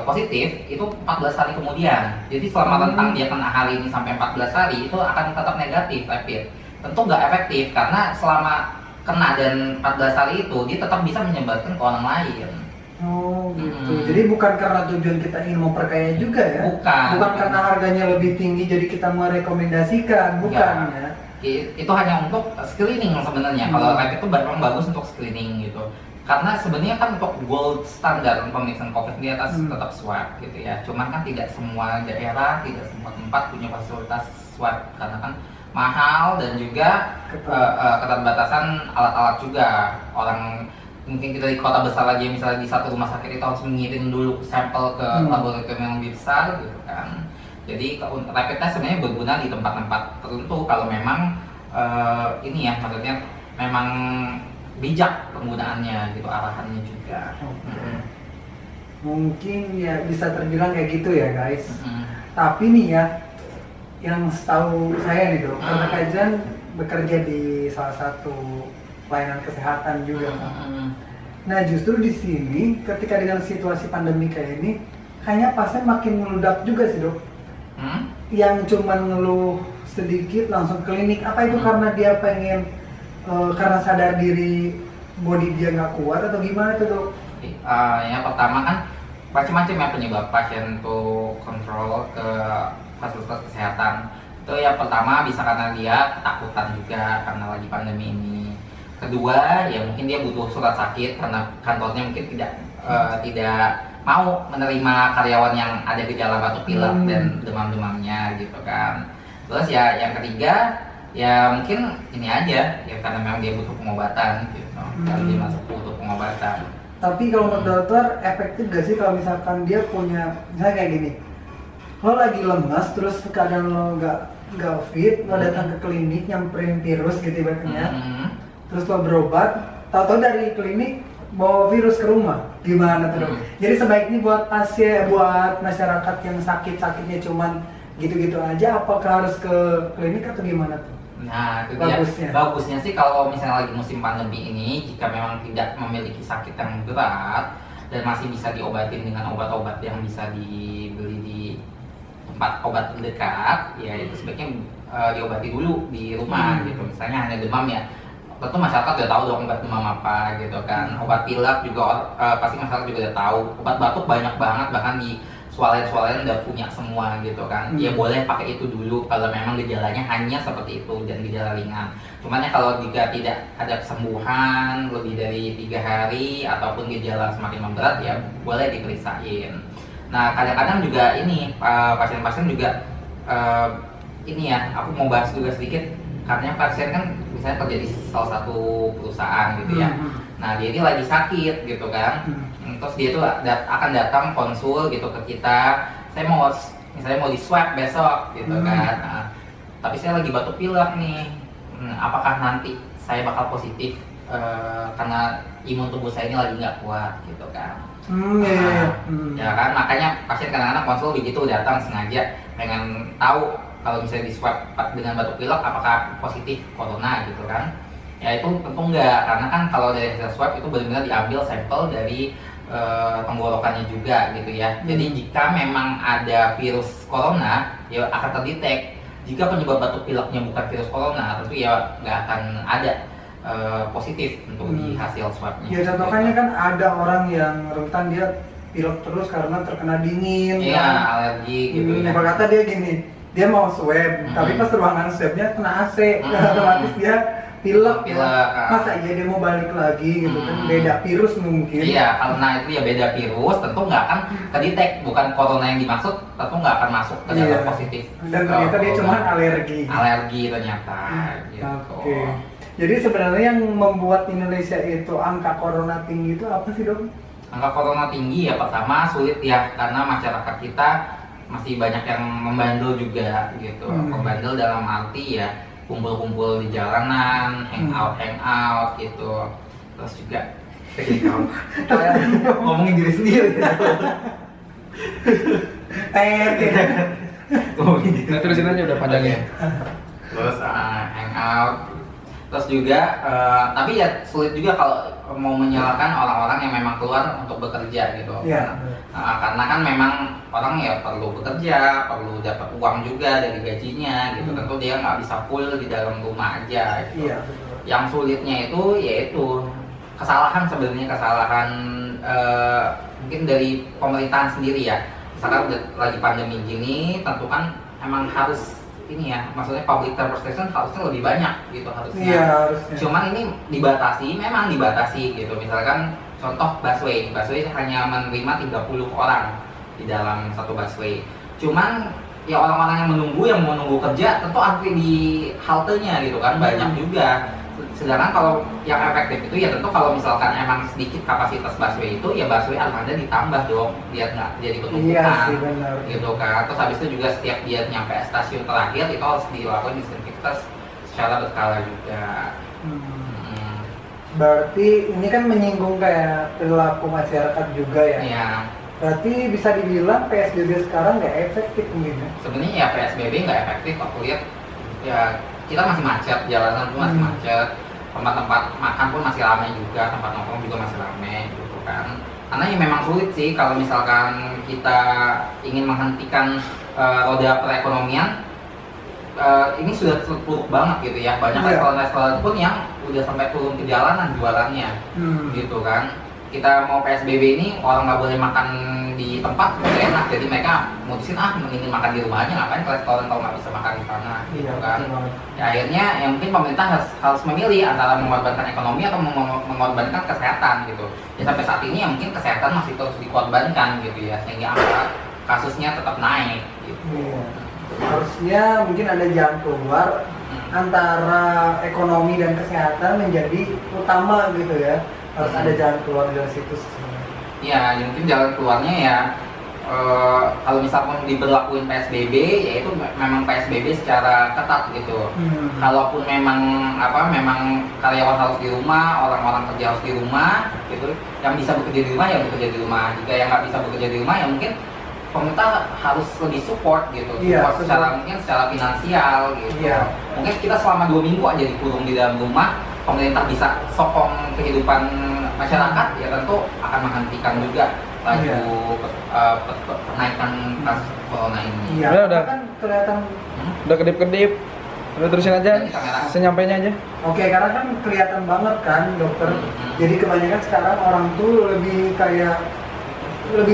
positif itu 14 hari kemudian. Jadi selama rentang dia kena hari ini sampai 14 hari itu akan tetap negatif rapid. Tentu nggak efektif karena selama kena dan 14 hari itu dia tetap bisa menyebarkan ke orang lain. Oh gitu. Jadi bukan karena tujuan kita ingin memperkaya juga ya? Bukan. Karena harganya lebih tinggi jadi kita merekomendasikan, bukan ya? Itu hanya untuk screening sebenarnya. Kalau rapid itu memang bagus untuk screening gitu. Karena sebenarnya kan untuk gold standar pemeriksaan COVID di atas tetap swab gitu ya. Cuman kan tidak semua daerah, tidak semua tempat punya fasilitas swab karena kan mahal dan juga keterbatasan alat-alat juga. Orang mungkin kita di kota besar aja misalnya di satu rumah sakit itu harus mengirim dulu sampel ke laboratorium yang lebih besar gitu kan. Jadi rapid test sebenarnya berguna di tempat-tempat tertentu kalau memang ini ya maksudnya memang bijak penggunaannya gitu, arahannya juga. Mungkin ya bisa terbilang kayak gitu ya guys. Tapi nih ya, yang setahu saya nih dok, karena Kajan bekerja di salah satu pelayanan kesehatan juga. Nah justru di sini ketika dengan situasi pandemi kayak ini, kayaknya pasien makin meludak juga sih dok. Yang cuman ngeluh sedikit langsung klinik, apa itu karena dia pengen karena sadar diri body dia nggak kuat atau gimana tuh dok? Yang pertama kan macam-macam ya penyebab pasien tuh kontrol ke fasilitas kesehatan. Itu yang pertama bisa karena dia ketakutan juga karena lagi pandemi ini. Kedua ya mungkin dia butuh surat sakit karena kantornya mungkin tidak mau menerima karyawan yang ada gejala batuk pilek dan demam-demamnya gitu kan. Terus ya yang ketiga ya mungkin ini aja ya karena memang dia butuh pengobatan gitu. Kalau dia masuk butuh pengobatan. Tapi kalau menurut dokter efektif gak sih kalau misalkan dia punya misalnya kayak gini, lo lagi lemas terus kadang lo nggak fit, lo datang ke klinik nyamperin virus gitu ibaratnya, terus lo berobat, tahu-tahu dari klinik bawa virus ke rumah, gimana tuh dok? Jadi sebaiknya buat pasien, buat masyarakat yang sakitnya cuman gitu-gitu aja, apakah harus ke klinik atau gimana tuh? Nah, itu bagusnya sih kalau misalnya lagi musim pandemi ini, jika memang tidak memiliki sakit yang berat dan masih bisa diobatin dengan obat-obat yang bisa dibeli di tempat obat terdekat, ya itu sebaiknya diobati dulu di rumah gitu. Misalnya hanya demam ya, tentu masyarakat udah tahu dong obat demam apa gitu kan. Obat pilek juga pasti masyarakat juga udah tahu. Obat batuk banyak banget, bahkan di swalayan udah punya semua gitu kan. Ya boleh pakai itu dulu kalau memang gejalanya hanya seperti itu dan gejala ringan. Cuman ya kalau jika tidak ada kesembuhan lebih dari 3 hari ataupun gejala semakin memberat ya boleh diperiksain. Nah kadang-kadang juga ini pasien-pasien juga ini ya aku mau bahas juga sedikit karena pasien kan misalnya kerja di salah satu perusahaan gitu ya. Nah dia ini lagi sakit gitu kan. Terus dia tuh akan datang konsul gitu ke kita. Saya mau misalnya mau di swab besok gitu kan. Nah, tapi saya lagi batuk pilek nih. Apakah nanti saya bakal positif karena imun tubuh saya ini lagi nggak kuat gitu kan. Ya kan makanya pasien kadang-kadang konsul begitu datang sengaja pengen tahu kalau misalnya di swab dengan batuk pilek apakah positif corona gitu kan. Ya itu tentu enggak, karena kan kalau dari hasil swab itu benar-benar diambil sampel dari tenggorokannya juga gitu ya. Jadi jika memang ada virus corona ya akan terdetek. Jika penyebab batuk pileknya bukan virus corona tentu ya nggak akan ada positif untuk di hasil swabnya. Ya contohnya kan ada orang yang rentan dia pilek terus karena terkena dingin. Iya kan? alergi gitu ya. Kata dia gini, dia mau swab, tapi pas ruangan swabnya kena AC, otomatis dia pilek. Masa iya dia mau balik lagi gitu kan, beda virus mungkin. Iya, karena itu ya beda virus, tentu nggak akan kedetek, bukan corona yang dimaksud, tentu nggak akan masuk ke dalam positif. Dan ternyata dia cuma alergi. Alergi ternyata. Gitu. Jadi sebenarnya yang membuat Indonesia itu angka corona tinggi itu apa sih dok? Angka corona tinggi ya, pertama sulit ya karena masyarakat kita masih banyak yang membandel juga gitu. Membandel dalam arti ya kumpul-kumpul di jalanan, hangout gitu. Terus juga ngomongin diri sendiri. Ngomongin diri. Nah, terusin aja udah panjangnya. Terus hangout. Terus juga tapi ya sulit juga kalau mau menyalahkan orang-orang yang memang keluar untuk bekerja gitu. Iya. Karena kan memang orang ya perlu bekerja, perlu dapat uang juga dari gajinya gitu. Tentu dia nggak bisa full di dalam rumah aja gitu. Iya, betul. Yang sulitnya itu yaitu kesalahan, sebenarnya kesalahan mungkin dari pemerintahan sendiri ya. Misalkan lagi pandemi gini, tentu kan emang harus ini ya, maksudnya public transportation harusnya lebih banyak gitu harusnya. Iya, harusnya. Cuman ini memang dibatasi gitu. Misalkan contoh busway hanya menerima 30 orang di dalam satu busway. Cuman ya orang-orang yang mau nunggu kerja tentu antri di haltenya gitu kan, banyak juga. Sedangkan kalau yang efektif itu ya tentu kalau misalkan emang sedikit kapasitas busway itu ya busway armada ditambah dong biar nggak jadi Iya ketumpukan sih, benar. gitu kan. Terus habis itu juga setiap dia nyampe stasiun terakhir itu harus dilakukan disinfektan secara berkala juga. Berarti ini kan menyinggung kayak perilaku masyarakat juga ya. Iya. Berarti bisa dibilang PSBB sekarang nggak efektif mungkin ya? Sebenarnya ya PSBB nggak efektif. Aku lihat ya kita masih macet, jalanan pun masih macet, tempat-tempat makan pun masih ramai juga, tempat nongkrong juga masih ramai gitu kan. Karena ya memang sulit sih kalau misalkan kita ingin menghentikan roda perekonomian, ini sudah terpuruk banget gitu ya. Banyak restoran-restoran pun yang udah sampai turun ke jalanan jualannya gitu kan. Kita mau PSBB ini orang nggak boleh makan di tempat udah enak, jadi mereka mutusin mending makan di rumah aja, ngapain ke restoran kalau nggak bisa makan di sana gitu kan. Ya akhirnya ya mungkin pemerintah harus memilih antara mengorbankan ekonomi atau mengorbankan kesehatan gitu. Ya sampai saat ini ya mungkin kesehatan masih terus dikorbankan gitu ya, sehingga angka kasusnya tetap naik gitu. Iya. Harusnya mungkin ada jalan keluar antara ekonomi dan kesehatan menjadi utama gitu ya. Harus ada jalan keluar dari situ sebenarnya. Ya mungkin jalan keluarnya ya kalau misalkan diberlakuin PSBB, yaitu memang PSBB secara ketat gitu. Kalaupun memang karyawan harus di rumah, orang-orang kerja harus di rumah gitu. Yang bisa bekerja di rumah ya bekerja di rumah. Jika yang nggak bisa bekerja di rumah ya mungkin pemerintah harus lebih support gitu. Support secara finansial gitu. Iya. Mungkin kita selama 2 minggu aja dikurung di dalam rumah, pemerintah bisa sokong kehidupan masyarakat, ya tentu akan menghentikan juga laju kenaikan kasus corona ini. Iya, Udah. kan kelihatan. Udah kedip-kedip. Udah terusin aja. Senyampainya aja. Oke, karena kan kelihatan banget kan dokter. Jadi kebanyakan sekarang orang tuh lebih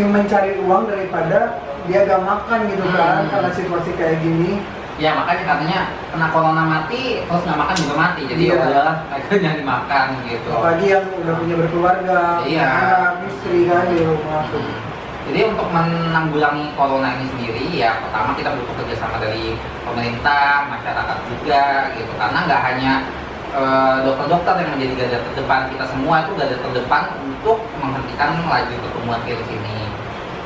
mencari uang daripada dia gak makan gitu kan, karena situasi kayak gini. Ya makanya katanya kena corona mati, terus nggak makan juga mati. Jadi ya udahlah, mereka nyari makan gitu. Apalagi yang udah punya berkeluarga, punya anak, istri kan di rumah tuh. Jadi untuk menanggulangi corona ini sendiri ya pertama kita butuh kerjasama dari pemerintah, masyarakat juga gitu. Karena nggak hanya dokter-dokter yang menjadi garda terdepan, kita semua itu garda terdepan untuk menghentikan laju pertumbuhan virus ini.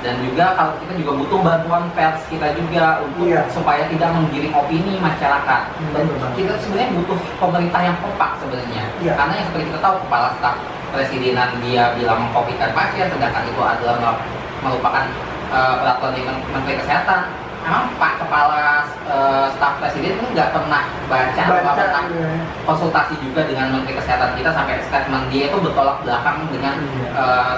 Dan juga kalau kita juga butuh bantuan pers kita juga untuk supaya tidak menggiring opini masyarakat. Dan kita sebenarnya butuh pemerintah yang kompak sebenarnya. Karena yang seperti kita tahu kepala staf presidenan dia bilang mengcovidkan pasien, sedangkan itu adalah merupakan peraturan dari Menteri Kesehatan. Emang Pak Kepala Staf Presiden ini nggak pernah baca atau pernah konsultasi juga dengan Menteri Kesehatan kita sampai statement dia itu bertolak belakang dengan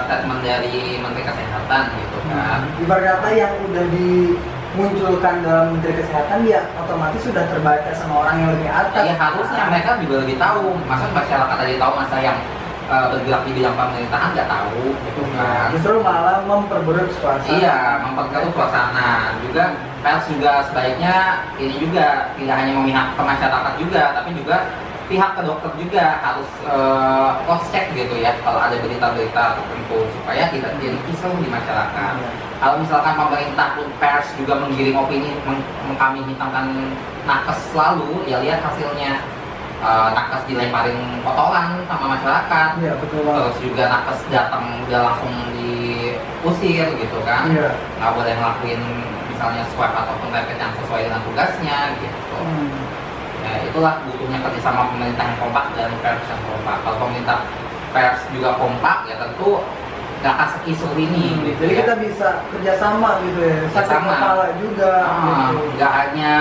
statement dari Menteri Kesehatan gitu kan. Ibarat kata yang udah dimunculkan dalam Menteri Kesehatan ya otomatis sudah terbaca sama orang yang lebih atas. Ya harusnya mereka juga lebih tahu. Masa masyarakat aja tahu, masa yang bergerak di bidang pemerintahan nggak tahu gitu kan. Justru malah memperburuk suasana. Iya, memperkeruh suasana. Juga pers juga sebaiknya ini juga tidak hanya memihak ke masyarakat juga, tapi juga pihak ke dokter juga harus cross check gitu ya kalau ada berita-berita tertentu supaya tidak jadi kisruh di masyarakat. Kalau misalkan pemerintah pun pers juga menggiring opini, mengkambing hitamkan nakes selalu, ya lihat hasilnya nakes dilemparin kotoran sama masyarakat. Iya, betul banget. Terus juga nakes datang udah langsung diusir gitu kan. Iya. Nggak boleh ngelakuin misalnya swab ataupun rapid yang sesuai dengan tugasnya gitu. Ya, itulah butuhnya kerjasama pemerintah yang kompak dan pers yang kompak. Kalau pemerintah pers juga kompak ya tentu nggak akan sekisur ini gitu. Jadi ya. kita bisa kerjasama gitu ya, sakit Kerjasama. kepala juga gitu. Nggak hanya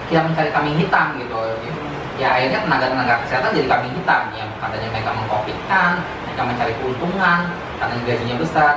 kita mencari kambing hitam gitu. Ya akhirnya tenaga-tenaga kesehatan jadi kambing hitam ya, katanya mereka mengkopitkan, mereka mencari keuntungan karena gajinya besar.